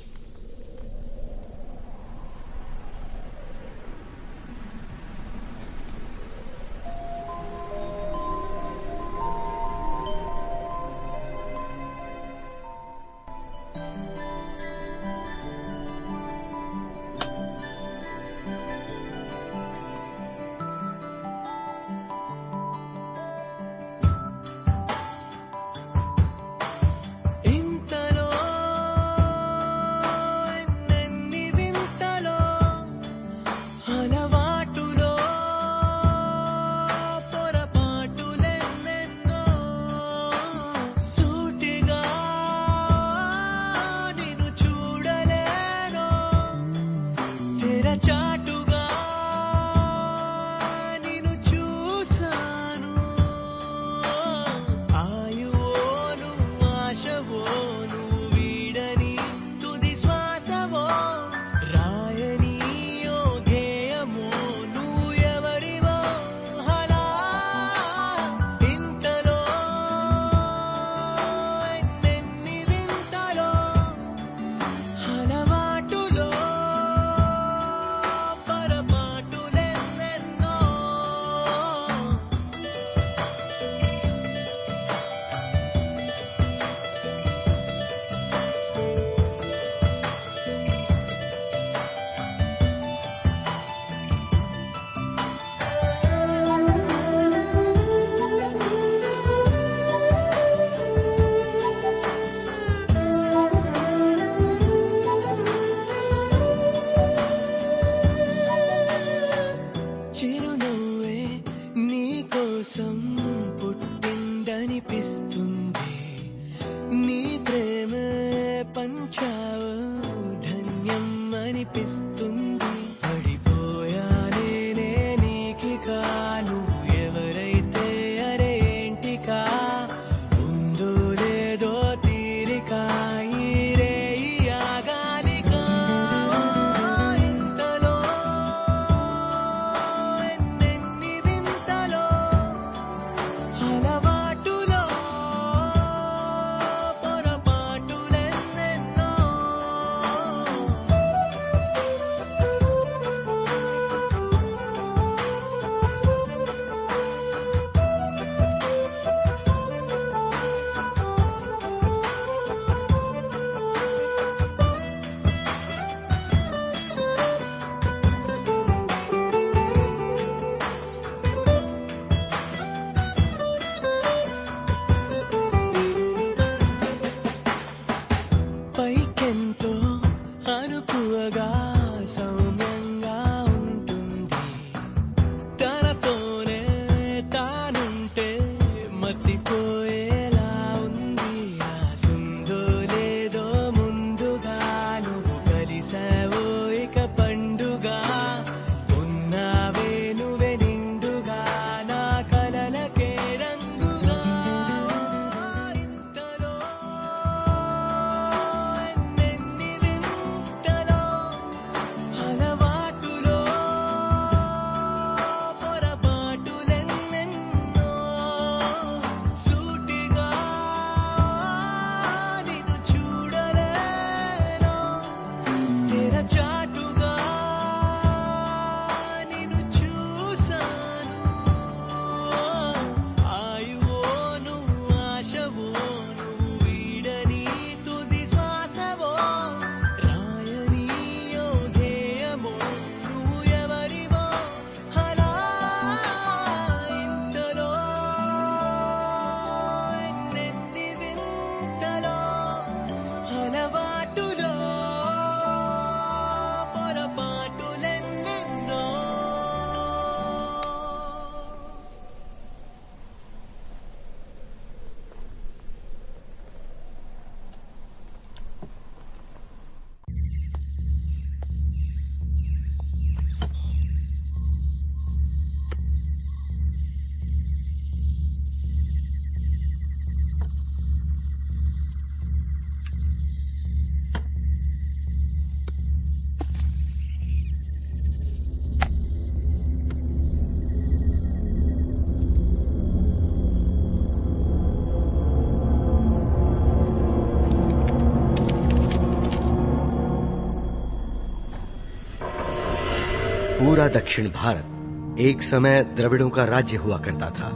पूरा दक्षिण भारत एक समय द्रविड़ों का राज्य हुआ करता था।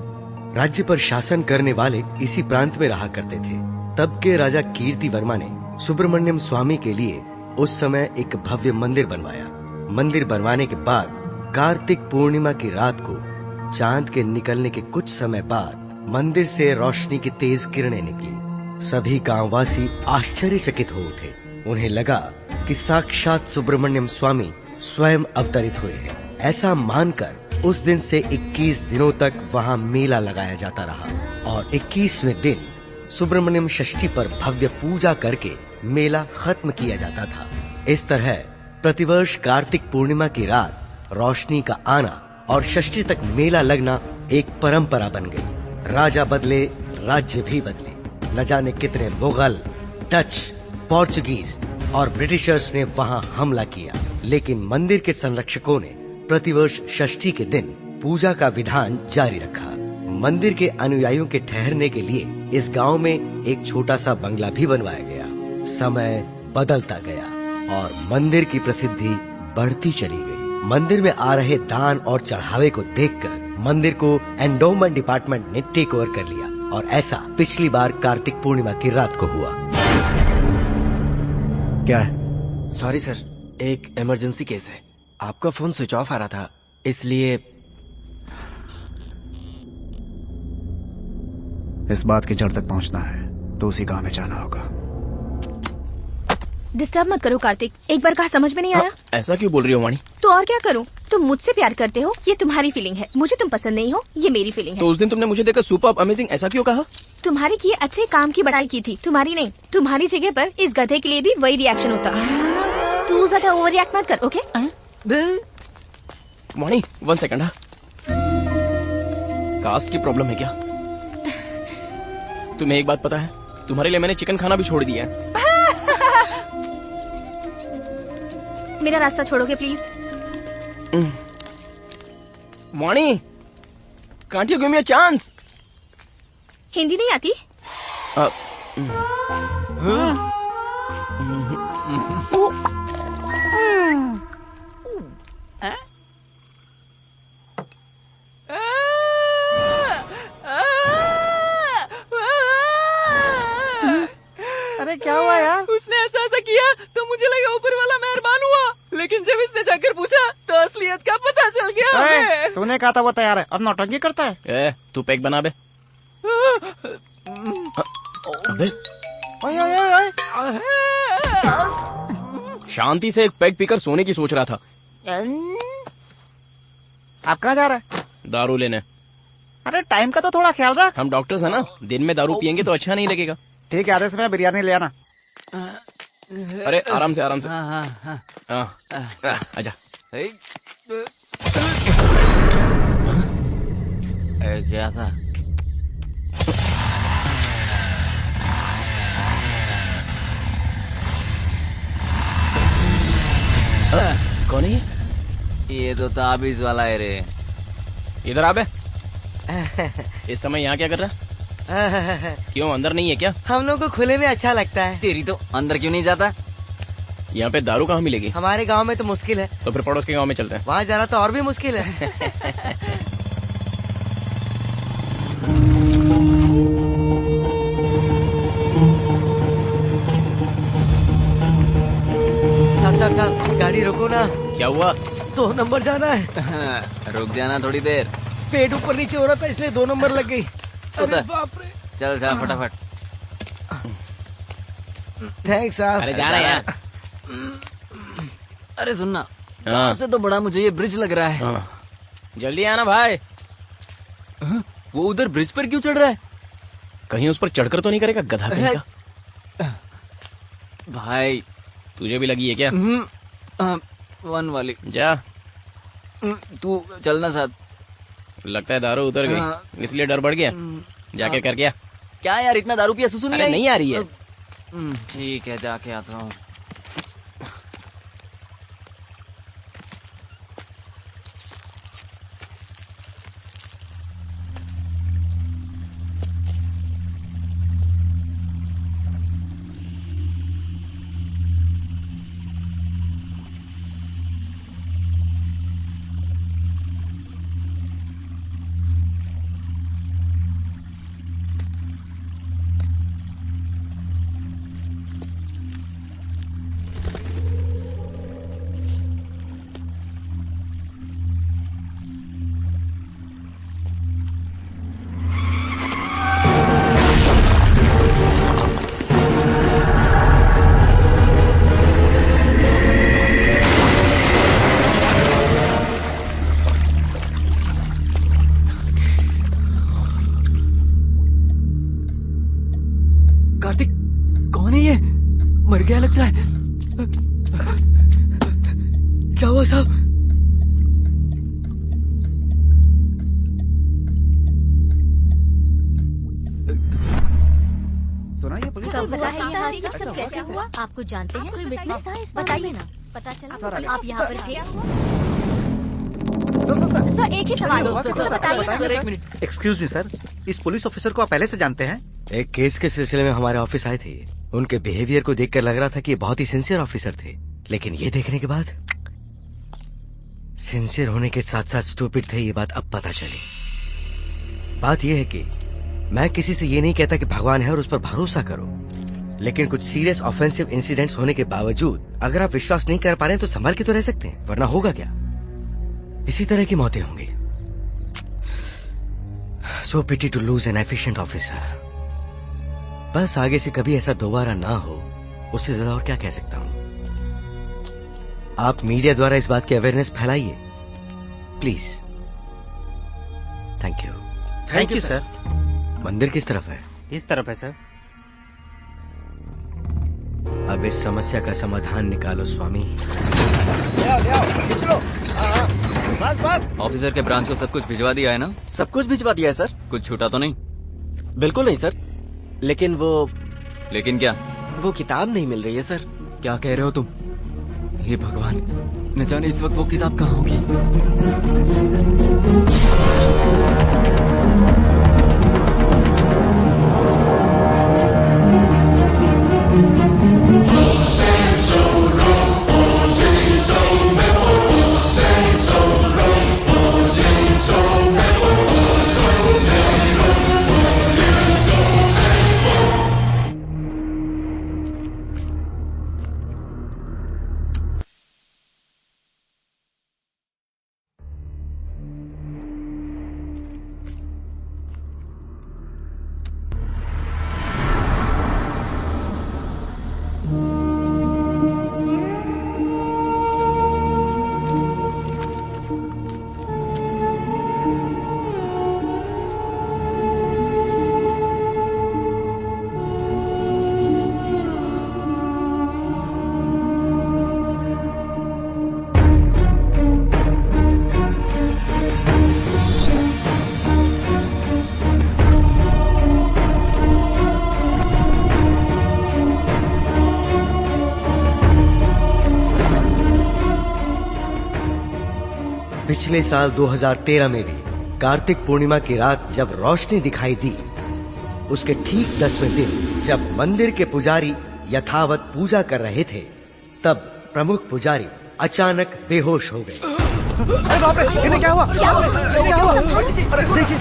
राज्य पर शासन करने वाले इसी प्रांत में रहा करते थे। तब के राजा कीर्ति वर्मा ने सुब्रमण्यम स्वामी के लिए उस समय एक भव्य मंदिर बनवाया। मंदिर बनवाने के बाद कार्तिक पूर्णिमा की रात को चांद के निकलने के कुछ समय बाद मंदिर से रोशनी की तेज किरणें निकली। सभी गांववासी आश्चर्यचकित हो उठे। उन्हें लगा कि साक्षात सुब्रमण्यम स्वामी स्वयं अवतरित हुए हैं। ऐसा मानकर उस दिन से 21 दिनों तक वहां मेला लगाया जाता रहा और 21वें दिन सुब्रमण्यम षष्ठी पर भव्य पूजा करके मेला खत्म किया जाता था। इस तरह प्रतिवर्ष कार्तिक पूर्णिमा की रात रोशनी का आना और षष्ठी तक मेला लगना एक परंपरा बन गई। राजा बदले, राज्य भी बदले। न जाने कितने मुगल, डच, पोर्चुगीज और ब्रिटिशर्स ने वहां हमला किया, लेकिन मंदिर के संरक्षकों ने प्रतिवर्ष षष्ठी के दिन पूजा का विधान जारी रखा। मंदिर के अनुयायियों के ठहरने के लिए इस गांव में एक छोटा सा बंगला भी बनवाया गया। समय बदलता गया और मंदिर की प्रसिद्धि बढ़ती चली गई। मंदिर में आ रहे दान और चढ़ावे को देखकर मंदिर को एंडोमेंट डिपार्टमेंट ने टेक ओवर कर लिया और ऐसा पिछली बार कार्तिक पूर्णिमा की रात को हुआ। क्या है? सॉरी सर, एक इमरजेंसी केस है। आपका फोन स्विच ऑफ आ रहा था, इसलिए। इस बात की जड़ तक पहुंचना है तो उसी गांव में जाना होगा। डिस्टर्ब मत करो कार्तिक, एक बार कहा समझ में नहीं आया। ऐसा क्यों बोल रही हो वाणी? तो और क्या करूं? तुम मुझसे प्यार करते हो, ये तुम्हारी फीलिंग है। मुझे तुम पसंद नहीं हो, ये मेरी फीलिंग है। तो उस दिन तुमने मुझे देखकर सुपर्ब, अमेजिंग ऐसा क्यों कहा? तुम्हारे किए अच्छे काम की बड़ाई की थी, तुम्हारी नहीं। तुम्हारी जगह पर इस गधे के लिए भी वही रिएक्शन होता। तू ज्यादा ओवर रिएक्ट मत कर, ओके? वाणी, 1 सेकंड। कास्ट की प्रॉब्लम है क्या? तुम्हें एक बात पता है, तुम्हारे लिए मैंने चिकन खाना भी छोड़ दिया है। मेरा रास्ता छोड़ोगे please? Vani, can't you give me a chance? Hindi नहीं आती? अरे क्या हुआ यार? उसने ऐसा किया तो मुझे लगा ऊपर वाला मेहरबान हुआ, लेकिन जब इसने जाकर पूछा तो असलियत का पता चल गया हमें। तूने कहा था वो तैयार है, अब नौटंकी करता है। तू पैक बना बे। अबे शांति से एक पैक पीकर सोने की सोच रहा था। आप कहाँ जा रहा है? दारू लेने। अरे टाइम का तो थोड़ा ख्याल रख। हम डॉक्टर्स हैं ना, दिन में दारू पियेंगे तो अच्छा नहीं लगेगा। ठीक है, आधे समय बिरयानी ले आना। अरे आराम से, आराम से। आजा। क्या था? कौन है ये तो ताबीज वाला है रे। इधर आ बे। इस समय यहाँ क्या कर रहा है? क्यों, अंदर नहीं है क्या? हम लोग को खुले में अच्छा लगता है। तेरी तो अंदर क्यों नहीं जाता? यहाँ पे दारू कहाँ मिलेगी? हमारे गांव में तो मुश्किल है। तो फिर पड़ोस के गांव में चलते हैं। वहाँ जाना तो और भी मुश्किल है। साहब, गाड़ी रोको ना। क्या हुआ? 2 नंबर जाना है। रुक जाना थोड़ी देर। पेट ऊपर नीचे हो रहा था इसलिए 2 नंबर लग गई। अरे बाप रे। चल जा फटाफट। थैंक्स साहब। अरे जा रहे हैं। अरे सुनना, गांव से तो बड़ा मुझे ये ब्रिज लग रहा है। जल्दी आना भाई। वो उधर ब्रिज पर क्यों चढ़ रहा है? कहीं उस पर चढ़कर तो नहीं करेगा गधा कहीं का? भाई तुझे भी लगी है क्या? 1 वाली। जा तू चलना साथ। लगता है दारू उतर गई, इसलिए डर बढ़ गया। जाके कर गया। क्या यार, इतना दारू पिया सुसु नहीं आई? नहीं आ रही है। ठीक है, जाके आता हूँ। लगता है। क्या हुआ साहब? सुना ये पुलिस कब हुआ है ये हादसा? सब कैसे हुआ? आपको जानते हैं? कोई विटनेस था इस? बताइए ना। पता चला आप यहाँ पर थे? सर एक ही सवाल बताइए। सर एक मिनट। एक्सक्यूज मी सर, इस पुलिस ऑफिसर को आप पहले से जानते हैं? एक केस के सिलसिले में हमारे ऑफिस आए थे। उनके बिहेवियर को देखकर लग रहा था कि ये बहुत ही सिंसियर ऑफिसर थे, लेकिन ये देखने के बाद सिंसियर होने के साथ साथ स्टूपिड थे, ये बात अब पता चली। बात यह है कि मैं किसी से ये नहीं कहता कि भगवान है और उस पर भरोसा करो, लेकिन कुछ सीरियस ऑफेंसिव इंसिडेंट्स होने के बावजूद अगर आप विश्वास नहीं कर पा रहे हैं तो संभल के तो रह सकते हैं, वरना होगा क्या? इसी तरह की मौतें होंगी। So pity to lose an efficient officer. बस आगे से कभी ऐसा दोबारा ना हो, उससे ज्यादा और क्या कह सकता हूं। आप मीडिया द्वारा इस बात की अवेयरनेस फैलाइए please. Thank you. Thank you sir. मंदिर किस तरफ है? इस तरफ है सर। अब इस समस्या का समाधान निकालो स्वामी। बस बस। ऑफिसर के ब्रांच को सब कुछ भिजवा दिया है ना? सब कुछ भिजवा दिया है सर। कुछ छूटा तो नहीं? बिल्कुल नहीं सर, लेकिन लेकिन क्या? वो किताब नहीं मिल रही है सर। क्या कह रहे हो तुम? हे भगवान, न जाने इस वक्त वो किताब कहाँ होगी। पिछले साल 2013 में भी कार्तिक पूर्णिमा की रात जब रोशनी दिखाई दी, उसके ठीक 10वें दिन जब मंदिर के पुजारी यथावत पूजा कर रहे थे, तब प्रमुख पुजारी अचानक बेहोश हो गए। अरे बाप रे, इन्हें क्या हुआ? क्या हुआ? देखिए,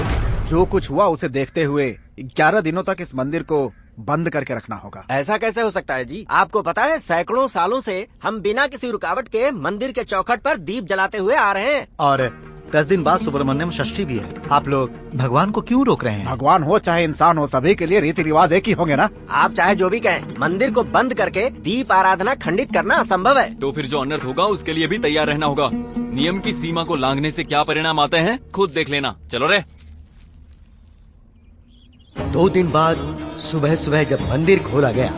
जो कुछ हुआ उसे देखते हुए 11 दिनों तक इस मंदिर को बंद करके रखना होगा। ऐसा कैसे हो सकता है जी? आपको पता है सैकड़ों सालों से हम बिना किसी रुकावट के मंदिर के चौखट पर दीप जलाते हुए आ रहे हैं। और 10 दिन बाद सुब्रमण्यम षष्ठी भी है। आप लोग भगवान को क्यों रोक रहे हैं? भगवान हो चाहे इंसान हो, सभी के लिए रीति रिवाज एक ही होंगे ना? आप चाहे जो भी कहें, मंदिर को बंद करके दीप आराधना खंडित करना असंभव है। तो फिर जो अनर्थ होगा उसके लिए भी तैयार रहना होगा। नियम की सीमा को लांघने से क्या परिणाम आते हैं खुद देख लेना। चलो रे। 2 दिन बाद सुबह सुबह जब मंदिर खोला गया,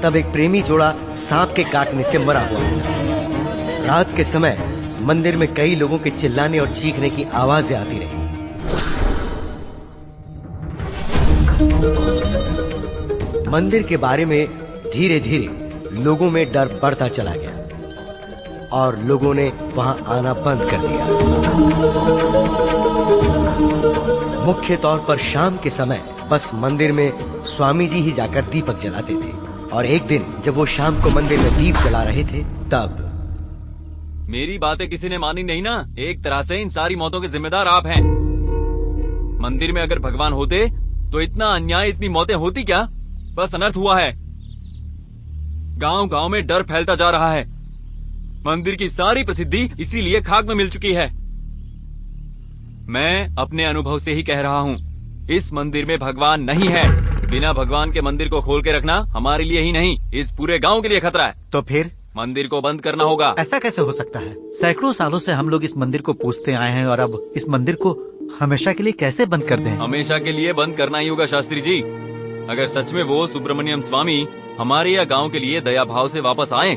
तब एक प्रेमी जोड़ा सांप के काटने से मरा हुआ था। रात के समय मंदिर में कई लोगों के चिल्लाने और चीखने की आवाजें आती रही। मंदिर के बारे में धीरे धीरे लोगों में डर बढ़ता चला गया और लोगों ने वहां आना बंद कर दिया। मुख्य तौर पर शाम के समय बस मंदिर में स्वामी जी ही जाकर दीपक जलाते थे। और एक दिन जब वो शाम को मंदिर में दीप जला रहे थे, तब मेरी बातें किसी ने मानी नहीं ना। एक तरह से इन सारी मौतों के जिम्मेदार आप हैं। मंदिर में अगर भगवान होते तो इतना अन्याय, इतनी मौतें होती क्या? बस अनर्थ हुआ है। गांव गांव में डर फैलता जा रहा है। मंदिर की सारी प्रसिद्धि इसीलिए खाक में मिल चुकी है। मैं अपने अनुभव से ही कह रहा हूँ, इस मंदिर में भगवान नहीं है। बिना भगवान के मंदिर को खोल के रखना हमारे लिए ही नहीं, इस पूरे गांव के लिए खतरा है। तो फिर मंदिर को बंद करना होगा। ऐसा कैसे हो सकता है? सैकड़ों सालों से हम लोग इस मंदिर को पूजते आए हैं और अब इस मंदिर को हमेशा के लिए कैसे बंद कर दें? हमेशा के लिए बंद करना ही होगा शास्त्री जी। अगर सच में वो सुब्रमण्यम स्वामी हमारे या गांव के लिए दया भाव से वापस आए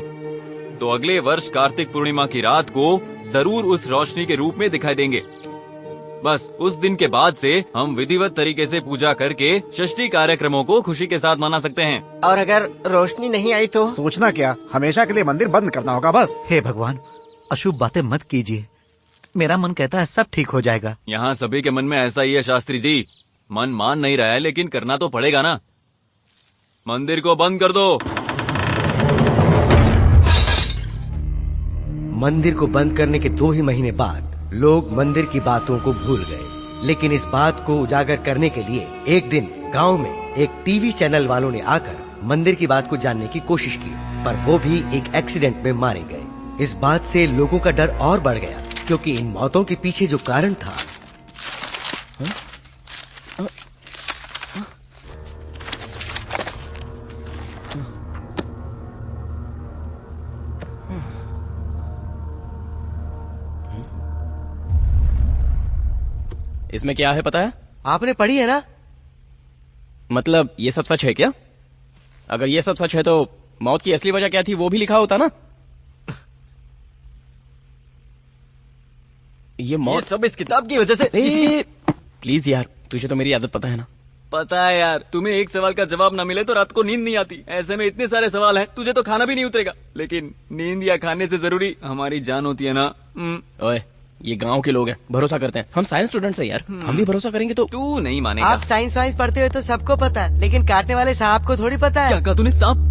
तो अगले वर्ष कार्तिक पूर्णिमा की रात को जरूर उस रोशनी के रूप में दिखाई देंगे। बस उस दिन के बाद से हम विधिवत तरीके से पूजा करके षष्ठी कार्यक्रमों को खुशी के साथ मना सकते हैं। और अगर रोशनी नहीं आई तो? सोचना क्या, हमेशा के लिए मंदिर बंद करना होगा बस। हे भगवान, अशुभ बातें मत कीजिए। मेरा मन कहता है सब ठीक हो जाएगा। यहाँ सभी के मन में ऐसा ही है शास्त्री जी। मन मान नहीं रहा है लेकिन करना तो पड़ेगा ना। मंदिर को बंद कर दो। मंदिर को बंद करने के 2 ही महीने बाद लोग मंदिर की बातों को भूल गए, लेकिन इस बात को उजागर करने के लिए एक दिन गांव में एक टीवी चैनल वालों ने आकर मंदिर की बात को जानने की कोशिश की, पर वो भी एक एक्सीडेंट में मारे गए। इस बात से लोगों का डर और बढ़ गया, क्योंकि इन मौतों के पीछे जो कारण था इसमें क्या है पता है? आपने पढ़ी है ना? मतलब ये सब सच है क्या? अगर ये सब सच है तो मौत की असली वजह क्या थी वो भी लिखा होता ना। ये मौत ये सब इस किताब की वजह से। प्लीज यार, तुझे तो मेरी आदत पता है ना। पता है यार, तुम्हें एक सवाल का जवाब ना मिले तो रात को नींद नहीं आती। ऐसे में इतने सारे सवाल हैं, तुझे तो खाना भी नहीं उतरेगा। लेकिन नींद या खाने से जरूरी हमारी जान होती है ना। ओए, ये गांव के लोग हैं, भरोसा करते हैं। हम साइंस स्टूडेंट्स हैं यार, हम भी भरोसा करेंगे तो। तू नहीं मानेगा। आप साइंस वाइंस पढ़ते हो तो सबको पता है, लेकिन काटने वाले सांप को थोड़ी पता है। क्या कहा तूने? सांप?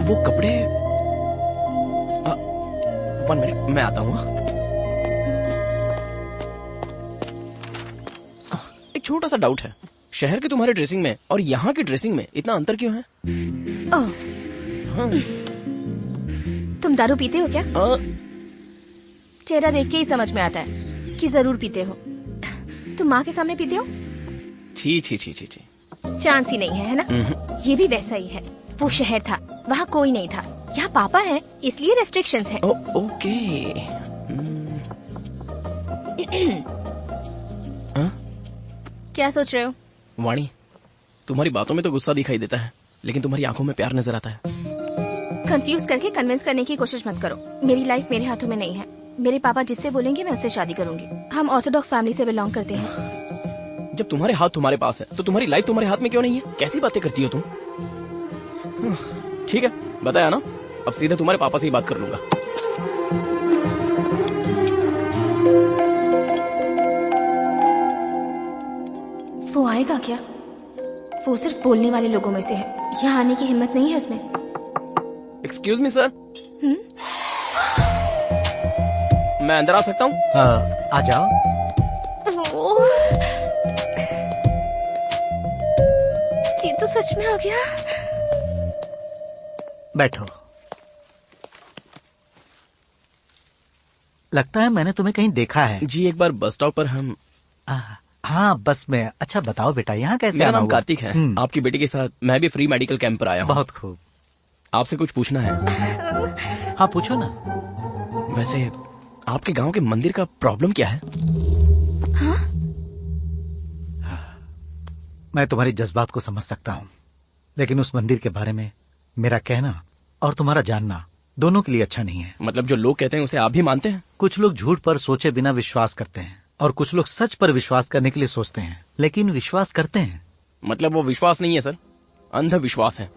वो कपड़े। 1 मिनट, मैं आता हूँ। एक छोटा सा डाउट है, शहर के तुम्हारे ड्रेसिंग में और यहाँ की ड्रेसिंग में इतना अंतर क्यों है? हाँ। तुम दारू पीते हो क्या? चेहरा देख के ही समझ में आता है कि जरूर पीते हो। तुम माँ के सामने पीते हो? छी छी छी छी छी। चांस ही नहीं है ना? ये भी वैसा ही है। वो शहर था, वहाँ कोई नहीं था। यहाँ पापा है, इसलिए रेस्ट्रिक्शंस है। ओके। क्या सोच रहे हो? वाणी, तुम्हारी बातों में तो गुस्सा दिखाई देता है, लेकिन तुम्हारी आंखों में प्यार नजर आता है। कंफ्यूज करके कन्विंस करने की कोशिश मत करो। मेरी लाइफ मेरे हाथों में नहीं है। मेरे पापा जिससे बोलेंगे मैं उससे शादी करूंगी। हम ऑर्थोडॉक्स फैमिली से बिलोंग करते हैं। जब तुम्हारे हाथ तुम्हारे पास है तो तुम्हारी लाइफ तुम्हारे हाथ में क्यों नहीं है? कैसी बातें करती हो तुम? ठीक है, बताया ना, अब सीधे तुम्हारे पापा से ही बात कर लूंगा। वो आएगा क्या? वो सिर्फ बोलने वाले लोगों में से है, यहाँ आने की हिम्मत नहीं है उसमें। एक्सक्यूज मी सर, मैं अंदर आ सकता हूँ? आ जाओ। ये तो सच में हो गया। बैठो। लगता है मैंने तुम्हें कहीं देखा है। जी, एक बार बस स्टॉप पर हम। हाँ, बस में। अच्छा बताओ बेटा, यहाँ कैसे? मेरा नाम कार्तिक है। आपकी बेटी के साथ मैं भी फ्री मेडिकल कैंप पर आया हूँ। बहुत खूब। आपसे कुछ पूछना है। हाँ पूछो ना। वैसे आपके गांव के मंदिर का प्रॉब्लम क्या है? हाँ? मैं तुम्हारी जज्बात को समझ सकता हूँ, लेकिन उस मंदिर के बारे में मेरा कहना और तुम्हारा जानना दोनों के लिए अच्छा नहीं है। मतलब जो लोग कहते हैं उसे आप भी मानते हैं? कुछ लोग झूठ पर सोचे बिना विश्वास करते हैं और कुछ लोग सच पर विश्वास करने के लिए सोचते हैं, लेकिन विश्वास करते हैं। मतलब वो विश्वास नहीं है सर, अंधविश्वास है।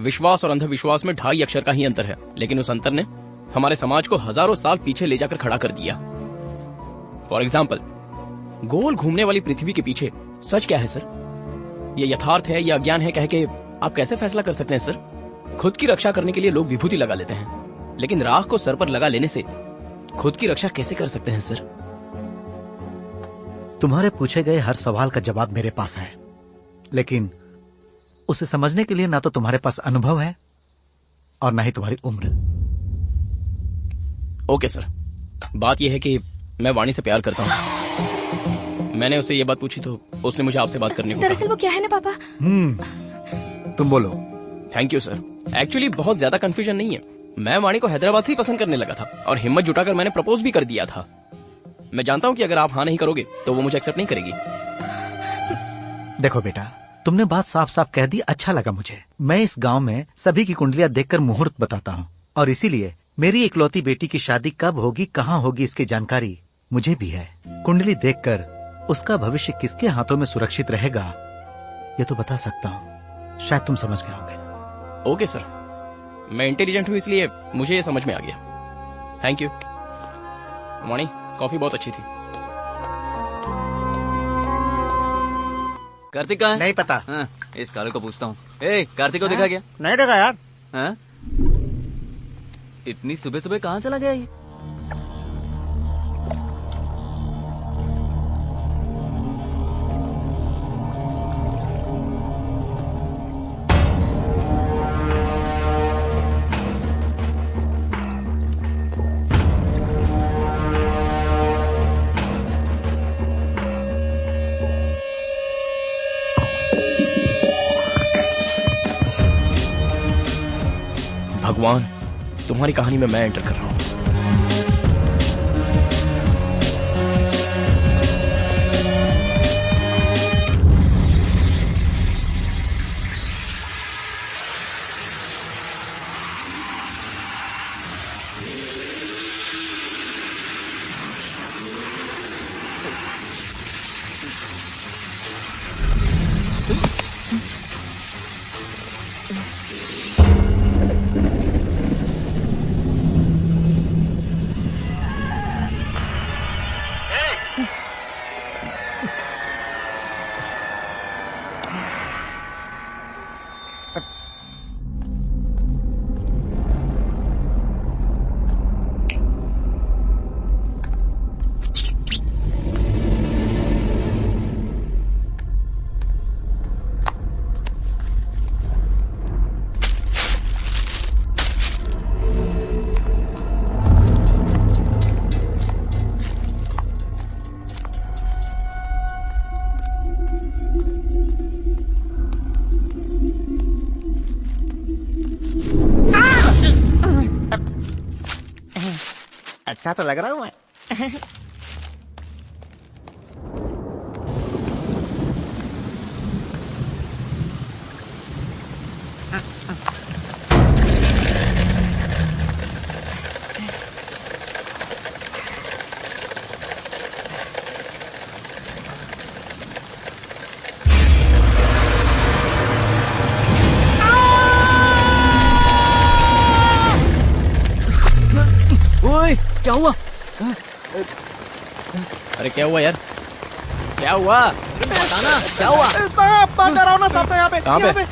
विश्वास और अंधविश्वास में 2.5 अक्षर का ही अंतर है, लेकिन उस अंतर ने हमारे समाज को हजारों साल पीछे ले जाकर खड़ा कर दिया। फॉर एग्जाम्पल, गोल घूमने वाली पृथ्वी के पीछे सच क्या है सर? ये यथार्थ है या अज्ञान है कह के आप कैसे फैसला कर सकते हैं सर? खुद की रक्षा करने के लिए लोग विभूति लगा लेते हैं, लेकिन राख को सर पर लगा लेने से खुद की रक्षा कैसे कर सकते हैं सर? तुम्हारे पूछे गए हर सवाल का जवाब मेरे पास है, लेकिन उसे समझने के लिए ना तो तुम्हारे पास अनुभव है और ना ही तुम्हारी उम्र। ओके सर, बात यह है कि मैं वाणी से प्यार करता हूँ। मैंने उससे ये बात पूछी तो उसने मुझे आपसे बात करने को कहा। दरअसल वो क्या है ना पापा। तुम बोलो। Thank you sir. एक्चुअली बहुत ज्यादा कंफ्यूजन नहीं है। मैं वाणी को हैदराबाद से ही पसंद करने लगा था और हिम्मत जुटाकर मैंने प्रपोज भी कर दिया था। मैं जानता हूँ कि अगर आप हाँ नहीं करोगे तो वो मुझे एक्सेप्ट नहीं करेगी। देखो बेटा, तुमने बात साफ साफ कह दी, अच्छा लगा मुझे। मैं इस गांव में सभी की कुंडलियां देखकर मुहूर्त बताता हूँ और इसीलिए मेरी इकलौती बेटी की शादी कब होगी, कहाँ होगी, इसकी जानकारी मुझे भी है। कुंडली देखकर उसका भविष्य किसके हाथों में सुरक्षित रहेगा ये तो बता सकता हूँ। शायद तुम समझ गए होगे। ओके सर, मैं इंटेलिजेंट हूँ इसलिए मुझे ये समझ में आ गया। Thank you. वाणी, कॉफी बहुत अच्छी थी। कार्तिक कहाँ है? नहीं पता। हाँ, इस काले को पूछता हूँ। ए, कार्तिक को देखा क्या? नहीं देखा यार। हाँ? इतनी सुबह सुबह कहाँ चला गया ये? भगवान, तुम्हारी कहानी में मैं एंटर कर रहा हूं। अच्छा तो लग रहा हूँ मैं। क्या हुआ? अरे क्या हुआ यार? क्या हुआ? बताना क्या हुआ? डरावना सांप था यहाँ पे। कहाँ पे?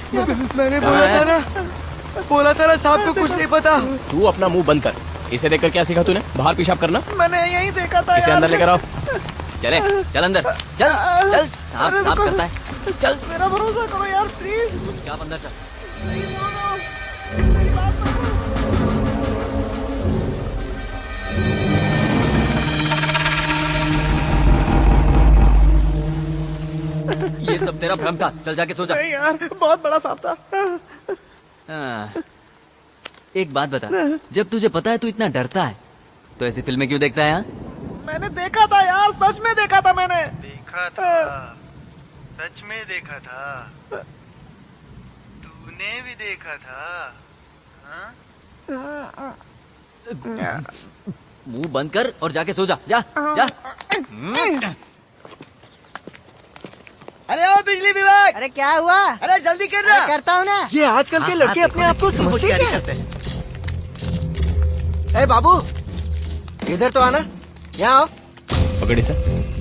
मैंने बोला था ना सांप को कुछ नहीं पता। तू अपना मुंह बंद कर। इसे देखकर क्या सीखा तूने? बाहर पेशाब करना? मैंने यही देखा था। इसे अंदर लेकर आओ। चले, चल अंदर, चल चल। सांप करता है, चल। मेरा भरोसा करो यार प्लीज। क्या अंदर चल। ये सब तेरा भ्रम था, चल जाके सो जा। नहीं यार, बहुत बड़ा सांप था। एक बात बता, जब तुझे पता है तू इतना डरता है तो ऐसी फिल्में क्यों देखता है? यहाँ मैंने देखा था यार, सच में देखा था मैंने। देखा था, सच में देखा था। तूने भी देखा था? मुंह बंद कर और जाके सो जा, जा जा। अरे ओ बिजली विभाग! अरे क्या हुआ? अरे जल्दी कर रहा। करता हूँ ना। ये आजकल के लड़के अपने आप को समझते हैं। ए बाबू, इधर तो आना। यहाँ आओ। पकड़ी सर।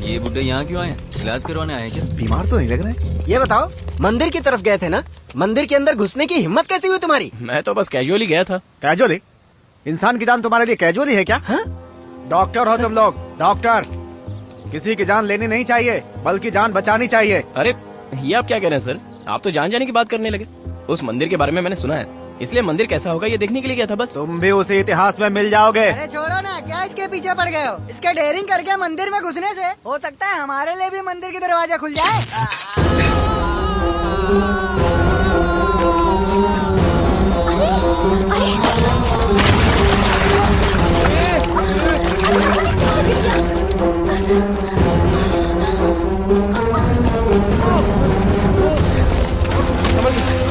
ये बुड्ढे यहाँ क्यों आए? इलाज करवाने आए क्या? बीमार तो नहीं लग रहे? ये बताओ, मंदिर की तरफ गए थे ना? मंदिर के अंदर घुसने की हिम्मत कैसी हुई तुम्हारी? मैं तो बस कैजुअली गया था। कैजुअली? इंसान की जान तुम्हारे लिए कैजुअली है क्या? डॉक्टर हो तुम लोग, डॉक्टर। किसी की जान लेनी नहीं चाहिए, बल्कि जान बचानी चाहिए। अरे ये आप क्या कह रहे हैं सर? आप तो जान जाने की बात करने लगे। उस मंदिर के बारे में मैंने सुना है, इसलिए मंदिर कैसा होगा ये देखने के लिए गया था बस। तुम भी उसी इतिहास में मिल जाओगे। अरे छोड़ो ना, क्या इसके पीछे पड़ गए हो? इसके डेयरिंग करके मंदिर में घुसने से हो सकता है हमारे लिए भी मंदिर के दरवाजा खुल जाए।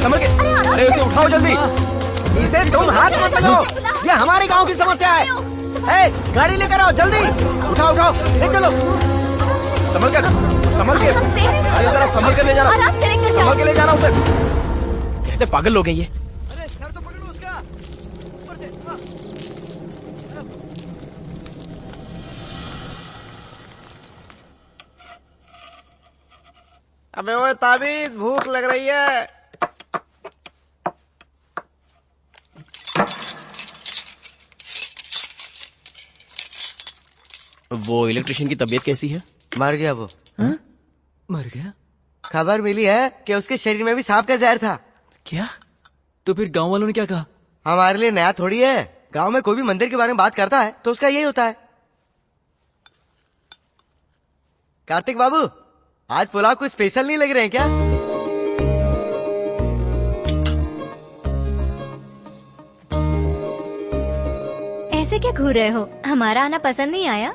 संभल के, अरे उसे उठाओ जल्दी। इसे तुम हाथ मत लगाओ, ये हमारे गांव की समस्या है। गाड़ी लेकर आओ जल्दी, उठाओ उठाओ, ले चलो। संभल के, अरे जरा संभल कर ले जाना, संभल के ले जाना उसे। कैसे पागल लोग हैं ये। अरे सर तो पकड़ो उसका। अबे ओए ताबीज, भूख लग रही है। वो इलेक्ट्रिशियन की तबीयत कैसी है? मर गया वो। हाँ? मर गया? खबर मिली है कि उसके शरीर में भी सांप का जहर था। क्या? तो फिर गांव वालों ने क्या कहा? हमारे लिए नया थोड़ी है, गांव में कोई भी मंदिर के बारे में बात करता है तो उसका यही होता है। कार्तिक बाबू, आज पुलाव कुछ स्पेशल नहीं लग रहे हैं क्या? ऐसे क्या घूर रहे हो? हमारा आना पसंद नहीं आया?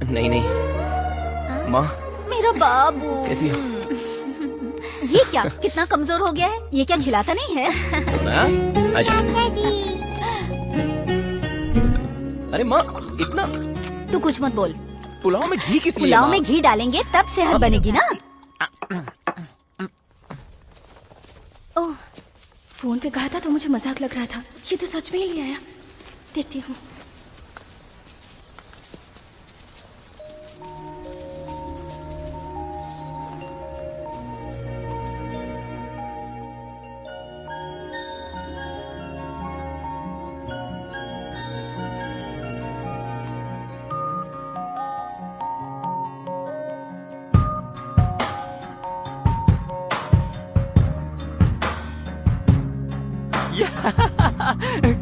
नहीं नहीं। माँ मेरा बाबू कैसी हो? ये क्या, कितना कमजोर हो गया है? ये क्या खिलाता नहीं है? सोना आजा। अरे माँ इतना। तू कुछ मत बोल। पुलाव में घी किस लिए? पुलाव में घी डालेंगे तब सेहत बनेगी ना। ओह, फोन पे कहा था तो मुझे मजाक लग रहा था, ये तो सच में ही ले आया। देखती हूँ।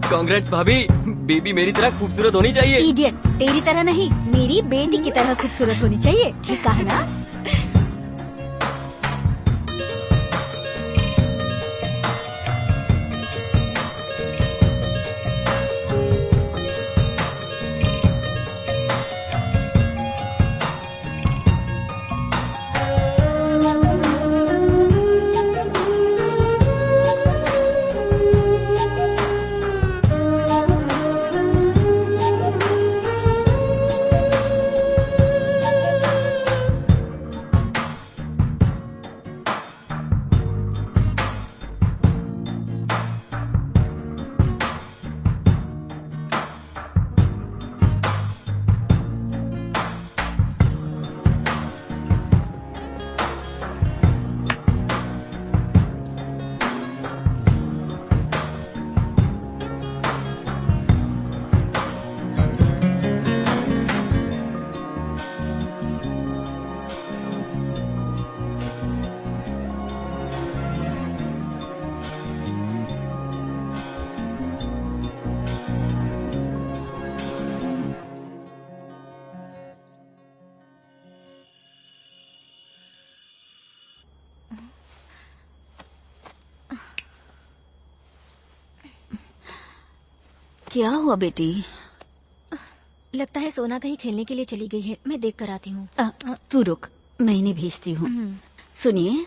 कांग्रेट्स भाभी, बेबी मेरी तरह खूबसूरत होनी चाहिए। इडियट, तेरी तरह नहीं, मेरी बेटी की तरह खूबसूरत होनी चाहिए, ठीक कहा ना? क्या हुआ बेटी? लगता है सोना कहीं खेलने के लिए चली गई है, मैं देख कर आती हूँ। तू रुक, मैं इन्हें भेजती हूँ। सुनिए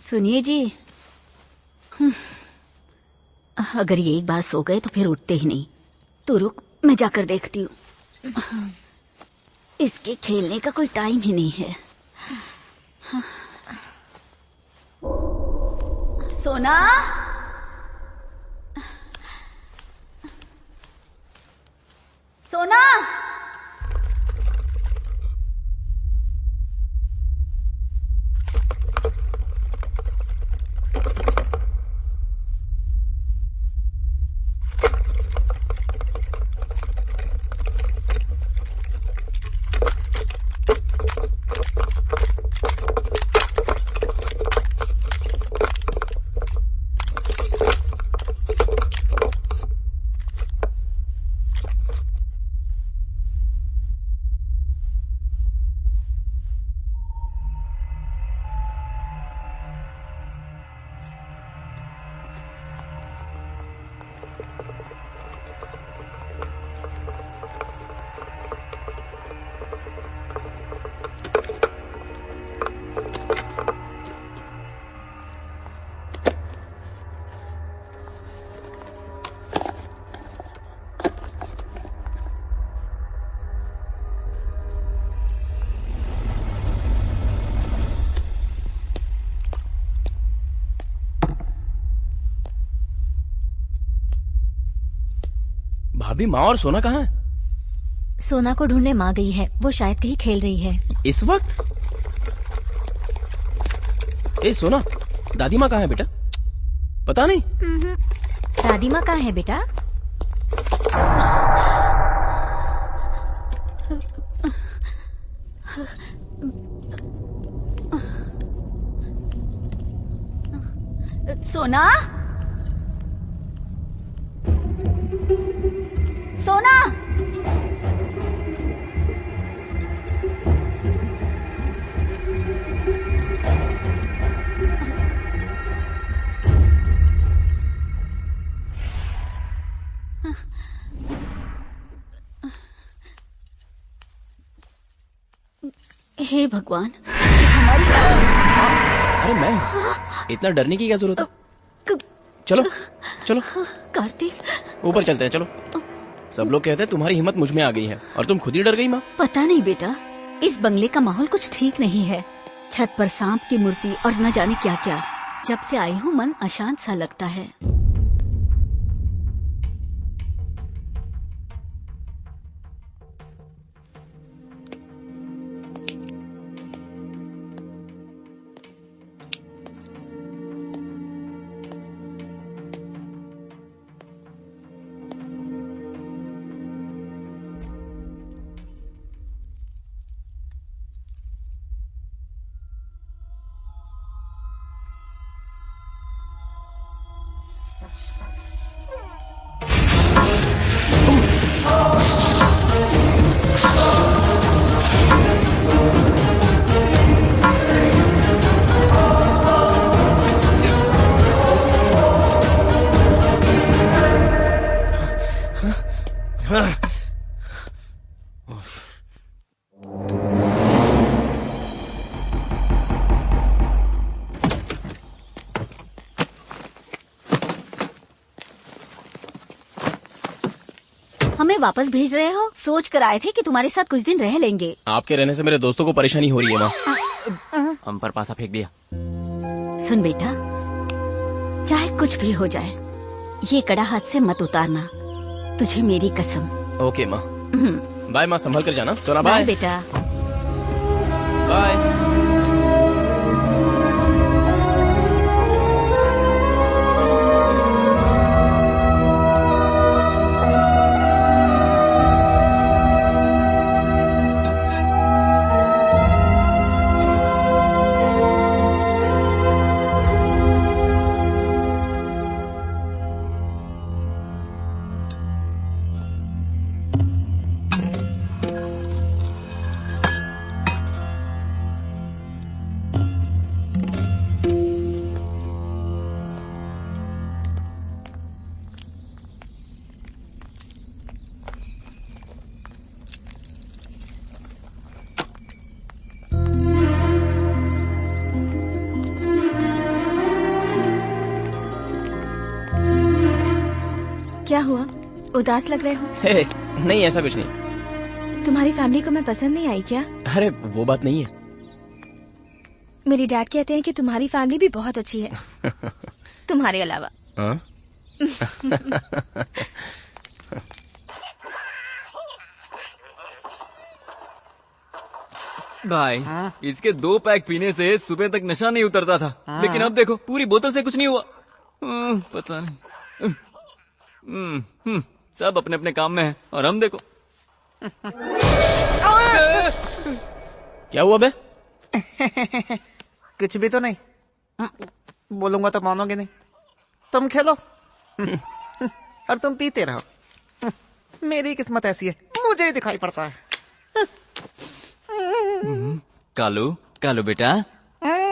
सुनिए जी, अगर ये एक बार सो गए तो फिर उठते ही नहीं। तू रुक, मैं जाकर देखती हूँ। इसके खेलने का कोई टाइम ही नहीं है। सोना, सोना, अभी माँ और सोना कहाँ है? सोना को ढूंढने माँ गई है, वो शायद कहीं खेल रही है। इस वक्त? ए सोना, दादी माँ कहाँ है बेटा? पता नहीं। दादी माँ कहाँ है बेटा? सोना, सोना, हे भगवान, अरे मैं, इतना डरने की क्या जरूरत है? चलो चलो कार्तिक, ऊपर चलते हैं, चलो। सब लोग कहते हैं तुम्हारी हिम्मत मुझ में आ गई है और तुम खुद ही डर गई माँ। पता नहीं बेटा, इस बंगले का माहौल कुछ ठीक नहीं है। छत पर सांप की मूर्ति और न जाने क्या क्या। जब से आई हूँ मन अशांत सा लगता है। हमें वापस भेज रहे हो? सोच कर आए थे कि तुम्हारे साथ कुछ दिन रह लेंगे। आपके रहने से मेरे दोस्तों को परेशानी हो रही है माँ। हम पर पासा फेंक दिया। सुन बेटा, चाहे कुछ भी हो जाए, ये कड़ा हाथ से मत उतारना, तुझे मेरी कसम। ओके माँ। बाय माँ, संभल कर जाना। सोना बाय बाय बेटा। बाय। क्या हुआ, उदास लग रहे हो? हे, नहीं ऐसा कुछ नहीं। तुम्हारी फैमिली को मैं पसंद नहीं आई क्या? अरे वो बात नहीं है। मेरी डैड कहते हैं कि तुम्हारी फैमिली भी बहुत अच्छी है तुम्हारे अलावा। हाँ? भाई, इसके 2 पैक पीने से सुबह तक नशा नहीं उतरता था, लेकिन अब देखो पूरी बोतल से कुछ नहीं हुआ। पता नहीं। सब अपने अपने काम में है और हम देखो। क्या हुआ बे? कुछ भी तो नहीं। बोलूंगा तो मानोगे नहीं। तुम खेलो और तुम पीते रहो। मेरी किस्मत ऐसी है, मुझे ही दिखाई पड़ता है। कालू, कालू बेटा,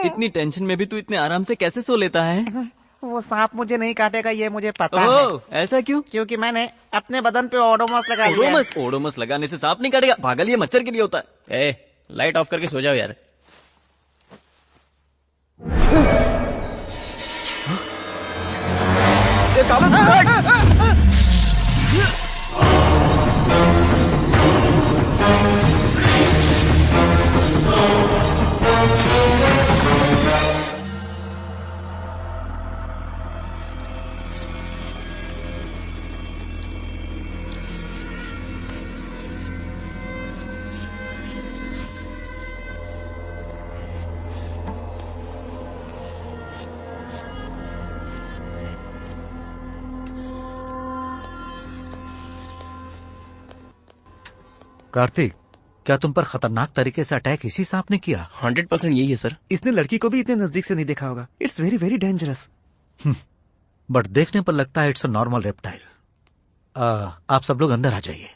इतनी टेंशन में भी तू इतने आराम से कैसे सो लेता है? वो सांप मुझे नहीं काटेगा, ये मुझे पता है। ऐसा क्यों? क्योंकि मैंने अपने बदन पे ओडोमस लगा लिया। ओडोमस लगाने से सांप नहीं काटेगा, पागल, ये मच्छर के लिए होता है। ए, लाइट ऑफ करके सो जाओ यार। कार्तिक, क्या तुम पर खतरनाक तरीके से अटैक इसी सांप ने किया? 100% यही है सर। इसने लड़की को भी इतने नजदीक से नहीं देखा होगा। It's very very dangerous. But देखने पर लगता है इट्स अ नॉर्मल रेप्टाइल। आप सब लोग अंदर आ जाइए।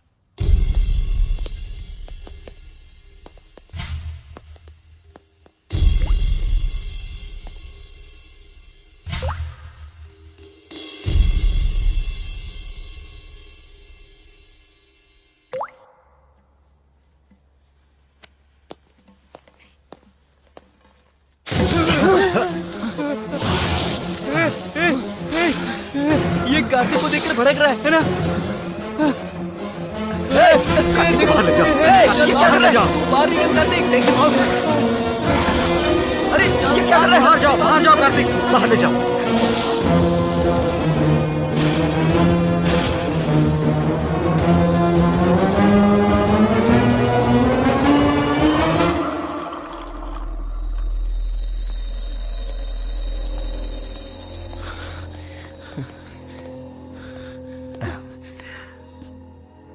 ये कार्तिक को देखकर भड़क रहा है ना? बाहर ले जाओ, बाहर ले जाओ। बाहर निकल कार्तिक, देख अरे ये क्या कर रहे हैं? बाहर जाओ कार्तिक, बाहर ले जाओ।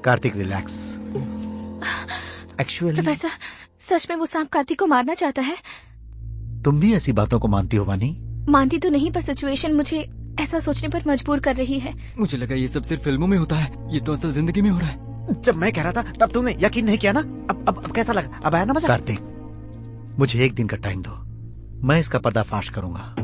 कार्तिक रिलैक्स। एक्चुअली प्रोफेसर, सच में वो सांप कार्तिक को मारना चाहता है? तुम भी ऐसी बातों को मानती हो वानी? मानती तो नहीं, पर सिचुएशन मुझे ऐसा सोचने पर मजबूर कर रही है। मुझे लगा ये सब सिर्फ फिल्मों में होता है, ये तो असल जिंदगी में हो रहा है। जब मैं कह रहा था तब तुमने यकीन नहीं किया ना। अब कैसा लगा? अब आया ना मजा? कार्तिक, मुझे एक दिन का टाइम दो, मैं इसका पर्दाफाश करूंगा।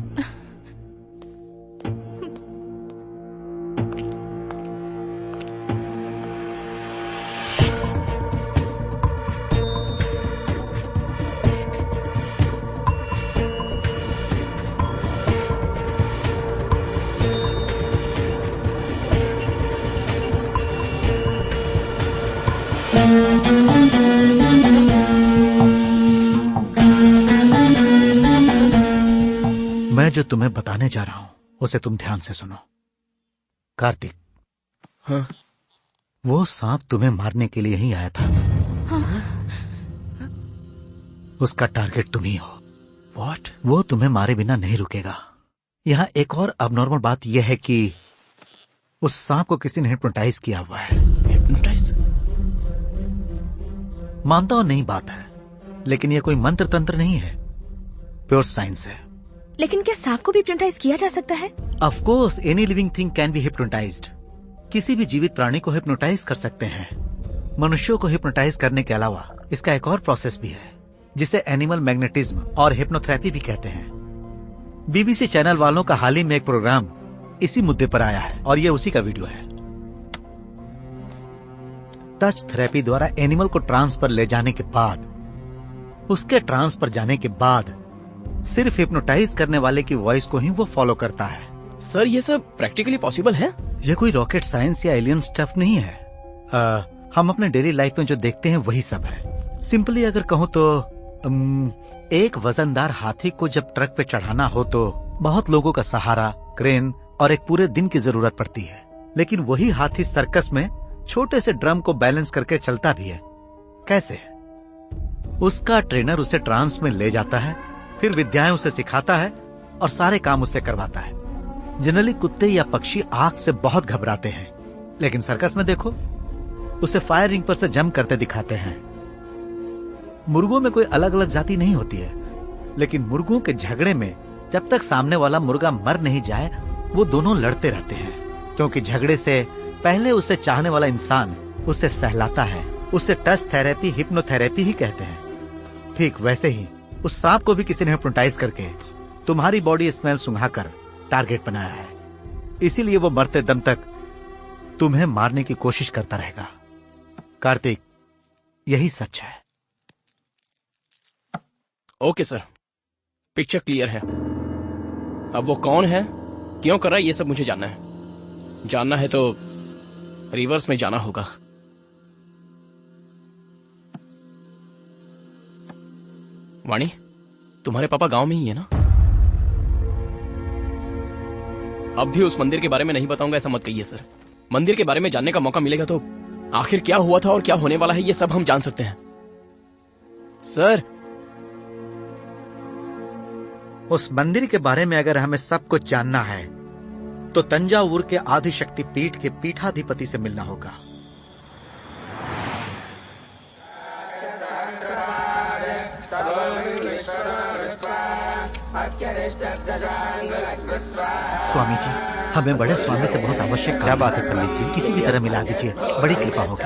मैं जो तुम्हें बताने जा रहा हूं उसे तुम ध्यान से सुनो। कार्तिक, हाँ? वो सांप तुम्हें मारने के लिए ही आया था। हाँ? उसका टारगेट तुम ही हो। What? वो तुम्हें मारे बिना नहीं रुकेगा। यहाँ एक और अबनॉर्मल बात यह है कि उस सांप को किसी ने हिप्नोटाइज किया हुआ है। हिप्नोटाइज? मानता हूं नहीं बात है, लेकिन यह कोई मंत्र तंत्र नहीं है, प्योर साइंस है। लेकिन क्या सांप को भी हिप्नोटाइज किया जा सकता है? Of course any living thing can be hypnotised. किसी भी जीवित प्राणी को हिप्नोटाइज कर सकते हैं। मनुष्यों को हिप्नोटाइज करने के अलावा इसका एक और प्रोसेस भी है, जिसे एनिमल मैग्नेटिज्म और हिप्नोथेरेपी भी कहते हैं। बीबीसी चैनल वालों का हाल ही में एक प्रोग्राम इसी मुद्दे पर आया है और यह उसी का वीडियो है। टच थेरेपी द्वारा एनिमल को ट्रांस पर ले जाने के बाद, उसके ट्रांस पर जाने के बाद सिर्फ हिप्नोटाइज करने वाले की वॉइस को ही वो फॉलो करता है। सर, ये सब प्रैक्टिकली पॉसिबल है? ये कोई रॉकेट साइंस या एलियन स्टफ नहीं है। हम अपने डेली लाइफ में जो देखते हैं वही सब है। सिंपली अगर कहूँ तो एक वजनदार हाथी को जब ट्रक पे चढ़ाना हो तो बहुत लोगों का सहारा, क्रेन और एक पूरे दिन की जरूरत पड़ती है। लेकिन वही हाथी सर्कस में छोटे से ड्रम को बैलेंस करके चलता भी है। कैसे? उसका ट्रेनर उसे ट्रांस में ले जाता है, फिर विद्याएं उसे सिखाता है और सारे काम उससे करवाता है। जनरली कुत्ते या पक्षी आग से बहुत घबराते हैं, लेकिन सर्कस में देखो, उसे फायर रिंग पर से जंप करते दिखाते हैं। मुर्गों में कोई अलग अलग जाति नहीं होती है, लेकिन मुर्गों के झगड़े में जब तक सामने वाला मुर्गा मर नहीं जाए वो दोनों लड़ते रहते हैं, क्योंकि झगड़े से पहले उसे चाहने वाला इंसान उसे सहलाता है। उसे टच थेरेपी, हिप्नोथेरेपी ही कहते हैं। ठीक वैसे ही उस सांप को भी किसी ने हिप्नोटाइज करके तुम्हारी बॉडी स्मेल सुंघाकर टारगेट बनाया है। इसीलिए वो मरते दम तक तुम्हें मारने की कोशिश करता रहेगा। कार्तिक, यही सच है। ओके सर, पिक्चर क्लियर है। अब वो कौन है, क्यों कर रहा है, ये सब मुझे जानना है। जानना है तो रिवर्स में जाना होगा। वाणी, तुम्हारे पापा गांव में ही है ना? अब भी उस मंदिर के बारे में नहीं बताऊंगा ऐसा मत कहिए सर। मंदिर के बारे में जानने का मौका मिलेगा तो आखिर क्या हुआ था और क्या होने वाला है ये सब हम जान सकते हैं। सर, उस मंदिर के बारे में अगर हमें सब कुछ जानना है तो तंजावुर के आदिशक्ति पीठ के पीठाधिपति से मिलना होगा। स्वामी जी, हमें बड़े स्वामी से बहुत आवश्यक। क्या बात है पंडित जी? किसी भी तरह मिला दीजिए, बड़ी कृपा होगी।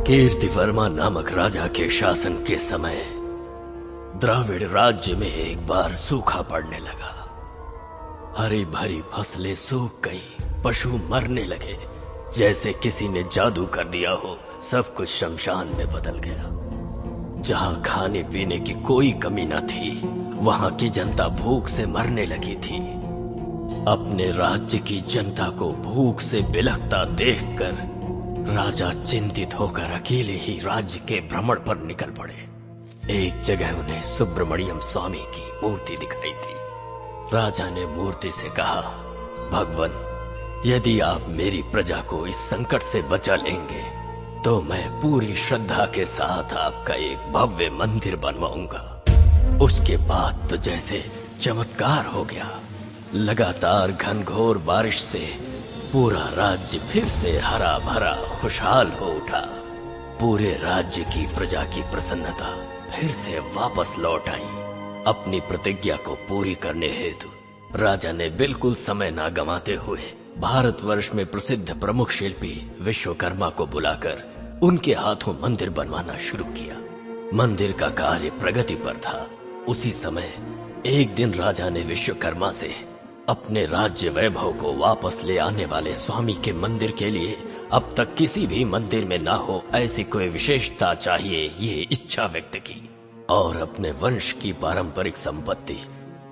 कीर्तिवर्मा नामक राजा के शासन के समय द्राविड़ राज्य में एक बार सूखा पड़ने लगा। हरी भरी फसलें सूख गई, पशु मरने लगे, जैसे किसी ने जादू कर दिया हो। सब कुछ शमशान में बदल गया। जहां खाने पीने की कोई कमी न थी, वहां की जनता भूख से मरने लगी थी। अपने राज्य की जनता को भूख से बिलखता देखकर राजा चिंतित होकर अकेले ही राज्य के भ्रमण पर निकल पड़े। एक जगह उन्हें सुब्रमण्यम स्वामी की मूर्ति दिखाई थी। राजा ने मूर्ति से कहा, भगवान, यदि आप मेरी प्रजा को इस संकट से बचा लेंगे तो मैं पूरी श्रद्धा के साथ आपका एक भव्य मंदिर बनवाऊंगा। उसके बाद तो जैसे चमत्कार हो गया। लगातार घनघोर बारिश से पूरा राज्य फिर से हरा भरा खुशहाल हो उठा। पूरे राज्य की प्रजा की प्रसन्नता फिर से वापस लौट आई। अपनी प्रतिज्ञा को पूरी करने हेतु राजा ने बिल्कुल समय न गंवाते हुए भारतवर्ष में प्रसिद्ध प्रमुख शिल्पी विश्वकर्मा को बुलाकर उनके हाथों मंदिर बनवाना शुरू किया। मंदिर का कार्य प्रगति पर था। उसी समय एक दिन राजा ने विश्वकर्मा से अपने राज्य वैभव को वापस ले आने वाले स्वामी के मंदिर के लिए अब तक किसी भी मंदिर में ना हो ऐसी कोई विशेषता चाहिए, ये इच्छा व्यक्त की। और अपने वंश की पारंपरिक संपत्ति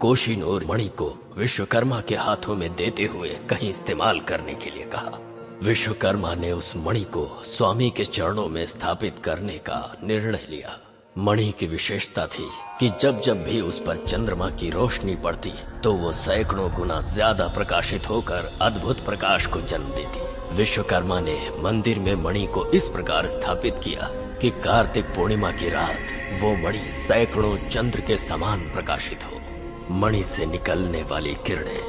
कोहिनूर मणि को विश्वकर्मा के हाथों में देते हुए कहीं इस्तेमाल करने के लिए कहा। विश्वकर्मा ने उस मणि को स्वामी के चरणों में स्थापित करने का निर्णय लिया। मणि की विशेषता थी कि जब जब भी उस पर चंद्रमा की रोशनी पड़ती तो वो सैकड़ों गुना ज्यादा प्रकाशित होकर अद्भुत प्रकाश को जन्म देती। विश्वकर्मा ने मंदिर में मणि को इस प्रकार स्थापित किया कि कार्तिक पूर्णिमा की रात वो मणि सैकड़ों चंद्र के समान प्रकाशित हो। मणि से निकलने वाली किरणें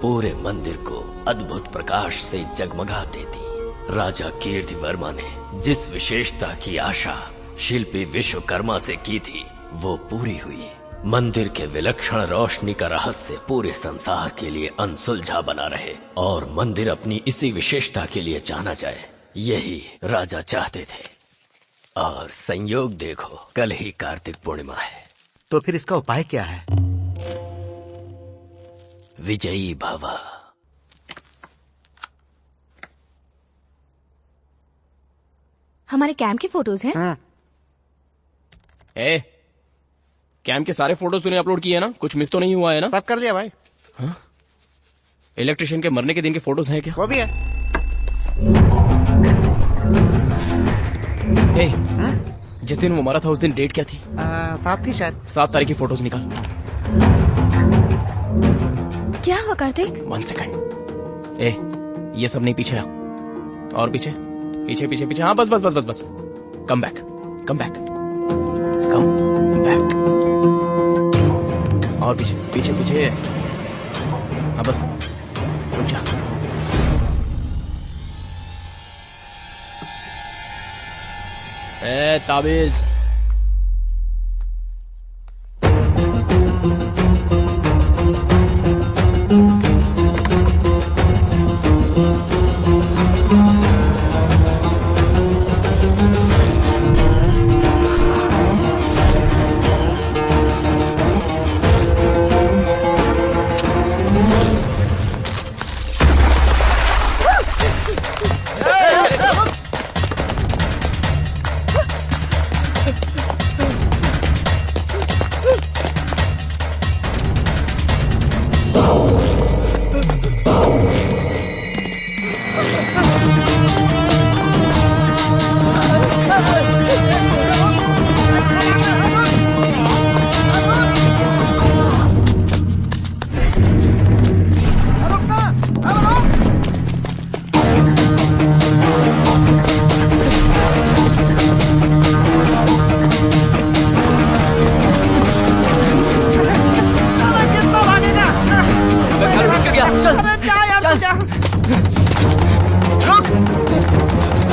पूरे मंदिर को अद्भुत प्रकाश से जगमगा देती। राजा कीर्तिवर्मा ने जिस विशेषता की आशा शिल्पी विश्वकर्मा से की थी वो पूरी हुई। मंदिर के विलक्षण रोशनी का रहस्य पूरे संसार के लिए अनसुलझा बना रहे और मंदिर अपनी इसी विशेषता के लिए जाना जाए, यही राजा चाहते थे। और संयोग देखो, कल ही कार्तिक पूर्णिमा है। तो फिर इसका उपाय क्या है? विजयी भव। हमारे कैंप की फोटोज हैं? कैंप के सारे फोटोज तूने अपलोड किए हैं ना? कुछ मिस तो नहीं हुआ है ना? सब कर लिया भाई। इलेक्ट्रिशियन के मरने के दिन के फोटोज हैं क्या? वो भी है। जिस दिन वो मरा था उस दिन डेट क्या थी? 7 थी शायद। 7 तारीख की फोटोज निकाल। क्या हुआ कार्तिक? 1 सेकंड। ये सब नहीं, पीछे आ। और पीछे पीछे पीछे पीछे। हाँ बस बस बस बस बस। Come back, come back, come back. और पीछे पीछे पीछे। हाँ बस, रुक जा। ताबीज।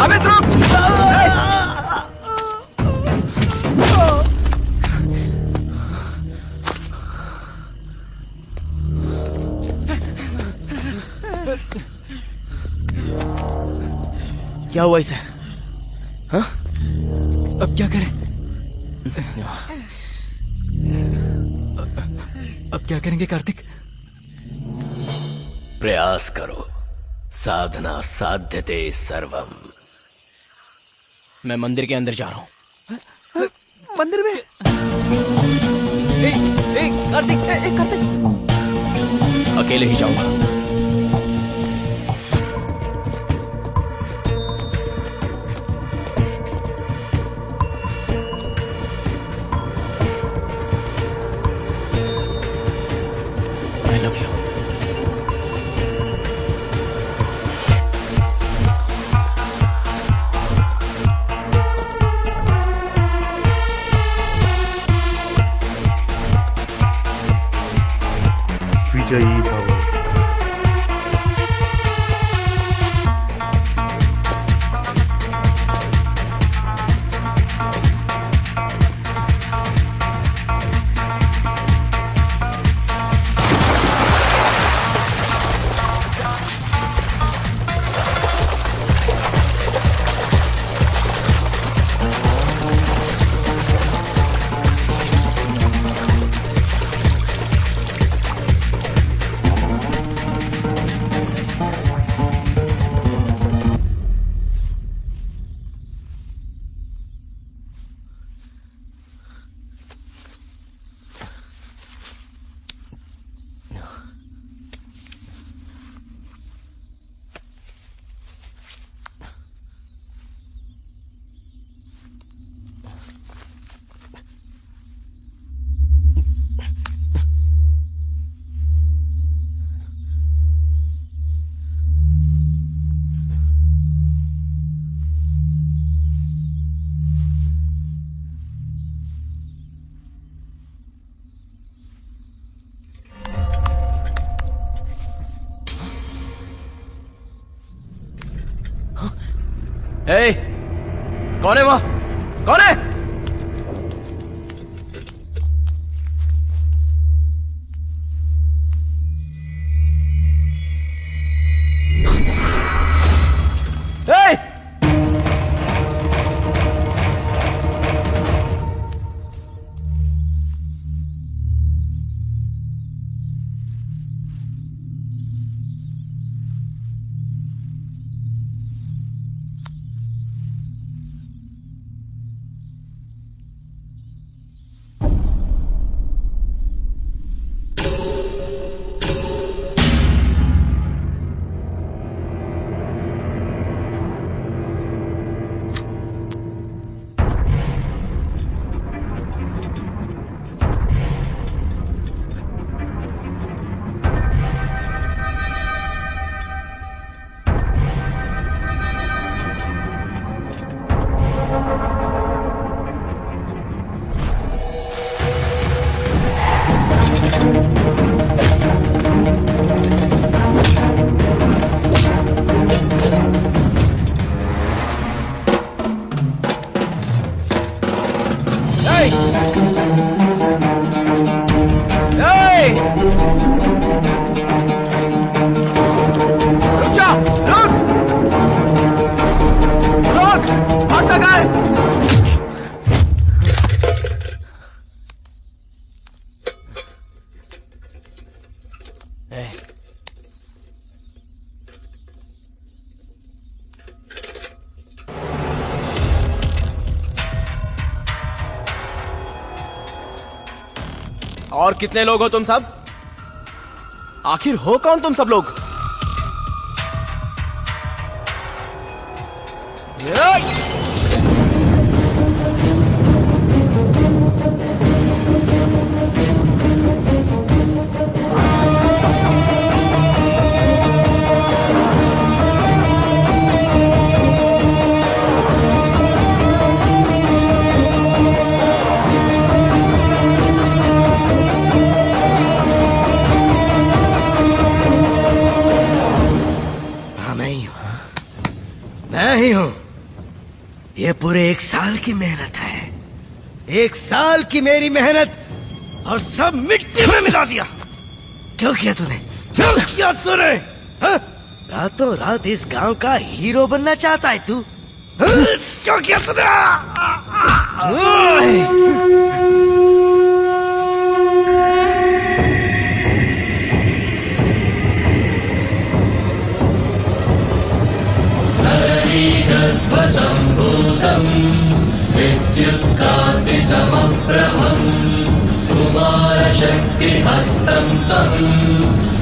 जावेद रुक। क्या हुआ इसे? हाँ? अब क्या करें? अब क्या करेंगे कार्तिक? प्रयास करो, साधना साध्यते सर्वम। मैं मंदिर के अंदर जा रहा हूँ। मंदिर में? कार्तिक, कार्तिक। अकेले ही जाऊंगा। I love you. विजयी भव। Hey, कौन है वहां? कौन है? Hey! और कितने लोग हो तुम सब? आखिर हो कौन तुम सब लोग? मैं ही हूं। पूरे 1 साल की मेहनत है, 1 साल की मेरी मेहनत, और सब मिट्टी में मिला दिया। क्यों किया तूने, क्यों किया तूने? हाँ? रातों रात इस गांव का हीरो बनना चाहता है तू? हाँ? क्यों किया तूने? ध्वजम्भूतम् विद्युत्कान्तिसमप्रभम् कुमारशक्तिहस्तं तम्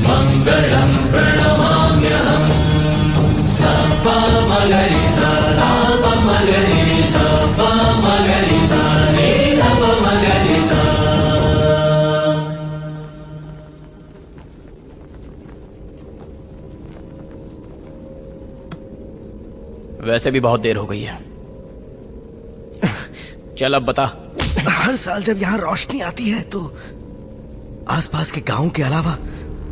मङ्गलम् प्रणमाम्यहम्। सपमगरिसा लापमगरिसा पमगरिसा नीलपमगरिसा। वैसे भी बहुत देर हो गई है। चल अब बता। हर साल जब यहाँ रोशनी आती है तो आसपास के गांव के अलावा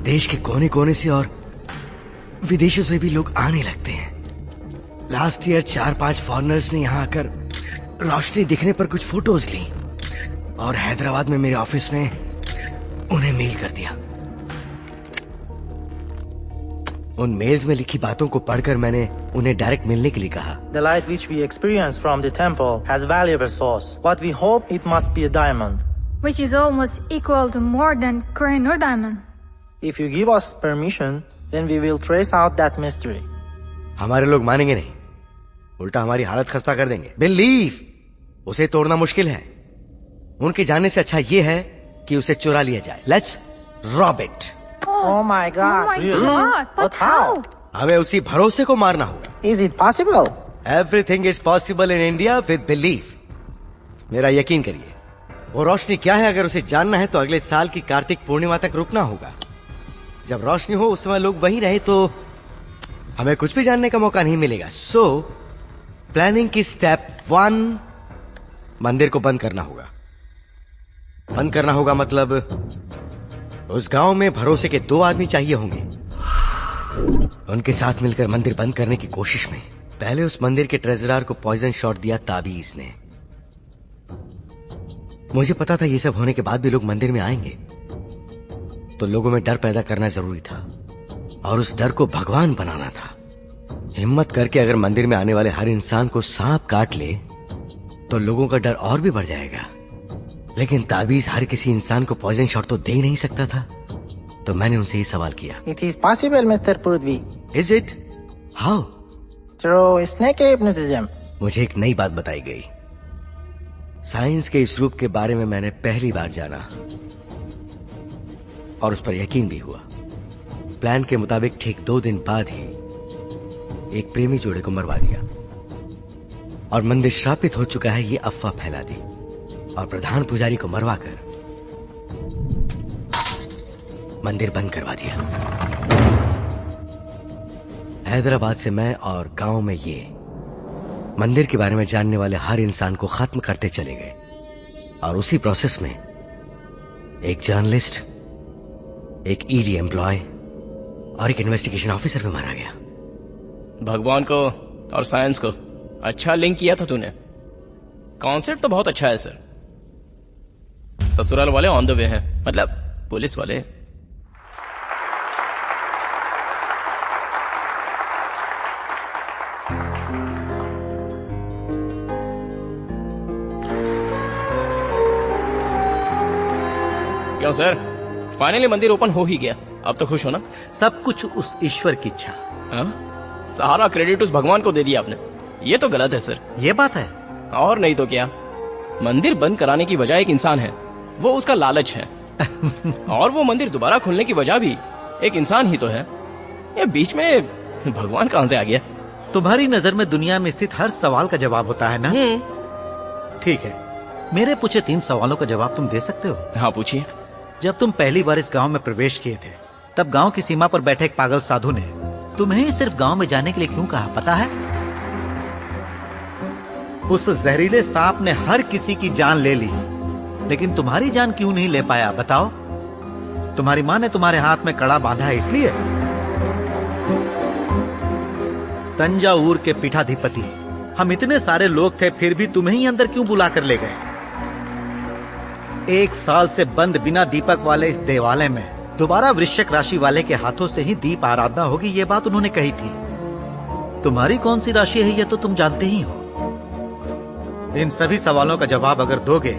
देश के कोने कोने से और विदेशों से भी लोग आने लगते हैं। लास्ट ईयर 4-5 फॉरेनर्स ने यहाँ आकर रोशनी दिखने पर कुछ फोटोज ली और हैदराबाद में मेरे ऑफिस में उन्हें मेल कर दिया। उन मेल्स में लिखी बातों को पढ़कर मैंने उन्हें डायरेक्ट मिलने के लिए कहा। The light which we experience from the temple has valuable source. What we hope it must be a diamond. Which is almost equal to more than Kohinoor diamond. If you give us permission, then we will trace out that mystery. हमारे लोग मानेंगे नहीं, उल्टा हमारी हालत खस्ता कर देंगे। बिलीव उसे तोड़ना मुश्किल है। उनके जाने से अच्छा ये है कि उसे चुरा लिया जाए। Let's rob it. Oh my God! God! But how? हमें उसी भरोसे को मारना होगा। Is it possible? Everything is possible in India with belief. मेरा यकीन करिए। वो रोशनी क्या है, अगर उसे जानना है तो अगले साल की कार्तिक पूर्णिमा तक रुकना होगा। जब रोशनी हो उस समय लोग वहीं रहे तो हमें कुछ भी जानने का मौका नहीं मिलेगा। सो प्लानिंग की स्टेप 1, मंदिर को बंद करना होगा। बंद करना होगा मतलब उस गांव में भरोसे के 2 आदमी चाहिए होंगे। उनके साथ मिलकर मंदिर बंद करने की कोशिश में पहले उस मंदिर के ट्रेजरर को पॉइजन शॉट दिया ताबीज ने। मुझे पता था ये सब होने के बाद भी लोग मंदिर में आएंगे, तो लोगों में डर पैदा करना जरूरी था और उस डर को भगवान बनाना था। हिम्मत करके अगर मंदिर में आने वाले हर इंसान को सांप काट ले तो लोगों का डर और भी बढ़ जाएगा। लेकिन ताबीज हर किसी इंसान को पॉइजन शॉट तो दे ही नहीं सकता था। तो मैंने उनसे ये सवाल किया। It is possible, Mr. Prudvi. Is it? How? Through snake hypnotism. मुझे एक नई बात बताई गई। साइंस के इस रूप के बारे में मैंने पहली बार जाना और उस पर यकीन भी हुआ। प्लान के मुताबिक ठीक 2 दिन बाद ही एक प्रेमी जोड़े को मरवा दिया और मंदिर श्रापित हो चुका है ये अफवाह फैला दी और प्रधान पुजारी को मरवाकर मंदिर बंद करवा दिया। हैदराबाद से मैं और गांव में ये मंदिर के बारे में जानने वाले हर इंसान को खत्म करते चले गए और उसी प्रोसेस में एक जर्नलिस्ट, एक ईडी एम्प्लॉय और एक इन्वेस्टिगेशन ऑफिसर भी मारा गया। भगवान को और साइंस को अच्छा लिंक किया था तूने। कॉन्सेप्ट तो बहुत अच्छा है सर। ससुराल वाले ऑन द वे हैं, मतलब पुलिस वाले। क्यों सर, फाइनली मंदिर ओपन हो ही गया, अब तो खुश हो ना? सब कुछ उस ईश्वर की इच्छा। सारा क्रेडिट उस भगवान को दे दिया आपने। ये तो गलत है सर। ये बात है और नहीं तो क्या। मंदिर बंद कराने की वजह एक इंसान है, वो उसका लालच है। और वो मंदिर दोबारा खुलने की वजह भी एक इंसान ही तो है। ये बीच में भगवान कहां से आ गया? तुम्हारी नजर में दुनिया में स्थित हर सवाल का जवाब होता है ना? ठीक है, मेरे पूछे 3 सवालों का जवाब तुम दे सकते हो? हाँ पूछिए। जब तुम पहली बार इस गांव में प्रवेश किए थे तब गांव की सीमा पर बैठे एक पागल साधु ने तुम्हें सिर्फ गांव में जाने के लिए क्यों कहा, पता है? उस जहरीले सांप ने हर किसी की जान ले ली, लेकिन तुम्हारी जान क्यों नहीं ले पाया, बताओ? तुम्हारी मां ने तुम्हारे हाथ में कड़ा बांधा है इसलिए? तंजावुर के पीठाधिपति हम इतने सारे लोग थे फिर भी तुम्हें ही अंदर क्यों बुला कर ले गए? 1 साल से बंद बिना दीपक वाले इस देवालय में दोबारा वृश्चिक राशि वाले के हाथों से ही दीप आराधना होगी, ये बात उन्होंने कही थी। तुम्हारी कौन सी राशि है ये तो तुम जानते ही हो। इन सभी सवालों का जवाब अगर दोगे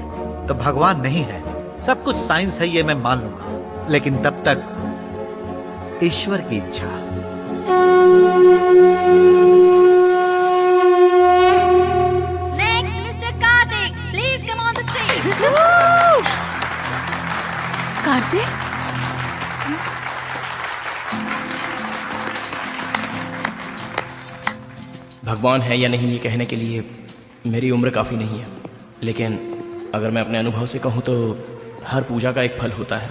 तो भगवान नहीं है, सब कुछ साइंस है, ये मैं मान लूंगा, लेकिन तब तक ईश्वर की इच्छा। Next, Mr. Karthik, please come on the stage. Kartik, भगवान है या नहीं ये कहने के लिए मेरी उम्र काफी नहीं है, लेकिन अगर मैं अपने अनुभव से कहूं तो हर पूजा का एक फल होता है,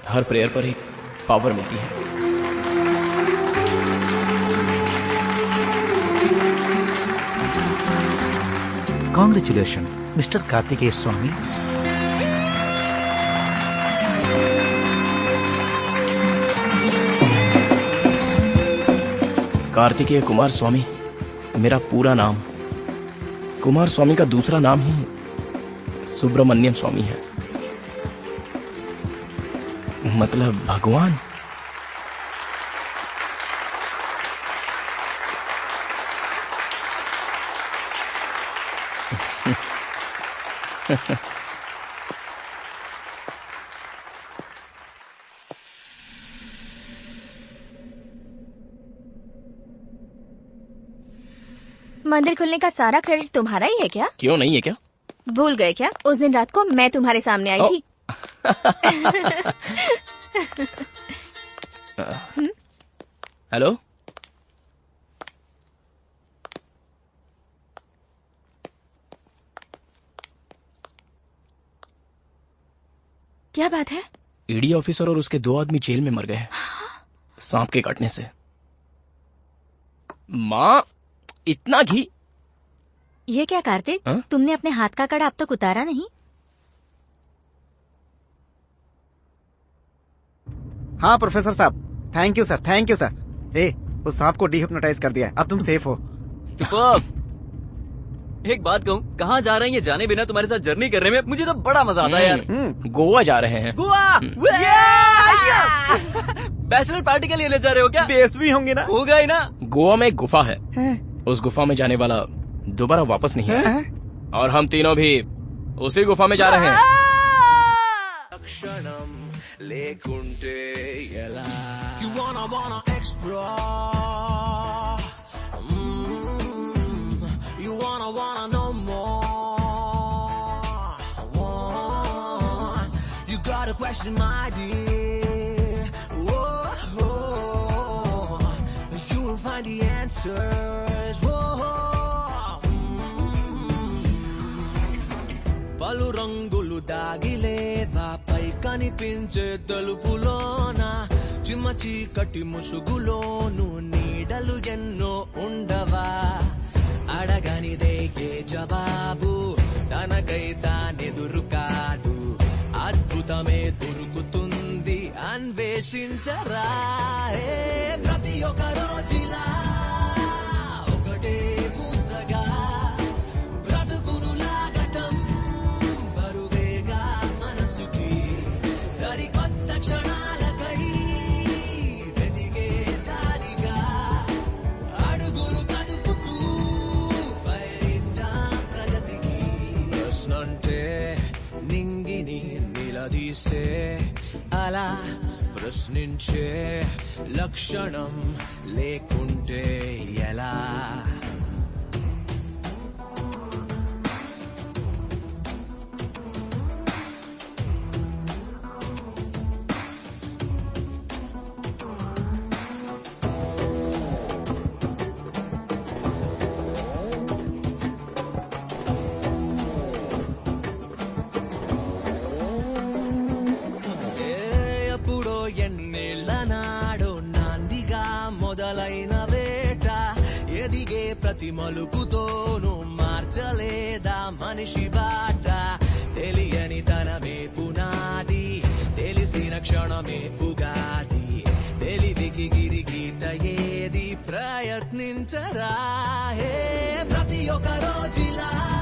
हर प्रेयर पर एक पावर मिलती है। कॉन्ग्रेचुलेशन मिस्टर कार्तिकेय स्वामी। कार्तिकेय कुमार स्वामी मेरा पूरा नाम। कुमार स्वामी का दूसरा नाम ही सुब्रमण्यम स्वामी है, मतलब भगवान। मंदिर खुलने का सारा क्रेडिट तुम्हारा ही है क्या? क्यों नहीं है क्या? भूल गए क्या? उस दिन रात को मैं तुम्हारे सामने आई थी। हेलो, क्या बात है? ईडी ऑफिसर और उसके 2 आदमी जेल में मर गए सांप के काटने से। माँ, इतना घी? ये क्या कार्तिक, तुमने अपने हाथ का कड़ा अब तक उतारा नहीं? हाँ प्रोफेसर साहब, thank you sir, thank you sir. उस सांप को डिहिप्नोटाइज कर दिया है, अब तुम सेफ हो। सुपर्ब। एक बात कहूँ, कहाँ जा रहे हैं ये जाने बिना तुम्हारे साथ जर्नी करने में मुझे तो बड़ा मजा आता है यार। गोवा जा रहे हैं। गोवा? बैचलर पार्टी के लिए ले जा रहे हो क्या? बेस भी होंगे ना? होगा ही ना। गोवा में एक गुफा है, उस गुफा में जाने वाला दोबारा वापस नहीं है, और हम तीनों भी उसी गुफा में जा रहे हैं। Question, my dear. Whoa, you will find the answers. Whoa. పలు రంగులు దాగిలేదా పై కనిపించే తలుపులోన చిమ్మ చీకటి ముసుగులోను నీడలు ఎన్నో ఉండవా అడగనిదే ఏ జవాబు తనకై తానెదురు కాదు అద్భుతమే దొరుకుతుంది అన్వేషించరా ప్రతి ఒక్క రోజులా ఒకటే పూసగా బ్రతుకును లాగటం బరువేగా మనసుకి సరికొత్త క్షణాలకై వెతికే దారిగా అడుగులు కదుపుతూ పయనిద్దాం ప్రగతికి ప్రశ్నంటే నింగిని నిలదీసే అలా ప్రశ్నించే లక్షణం లేకుంటే ఎలా ప్రతి మలుపుతోను మార్చలేదా మనిషి బాట తెలియని తనమే పునాది తెలిసిన క్షణమే ఉగాది తెలివికి గిరిగీత ఏది ప్రయత్నించరా ప్రతి ఒక రోజులా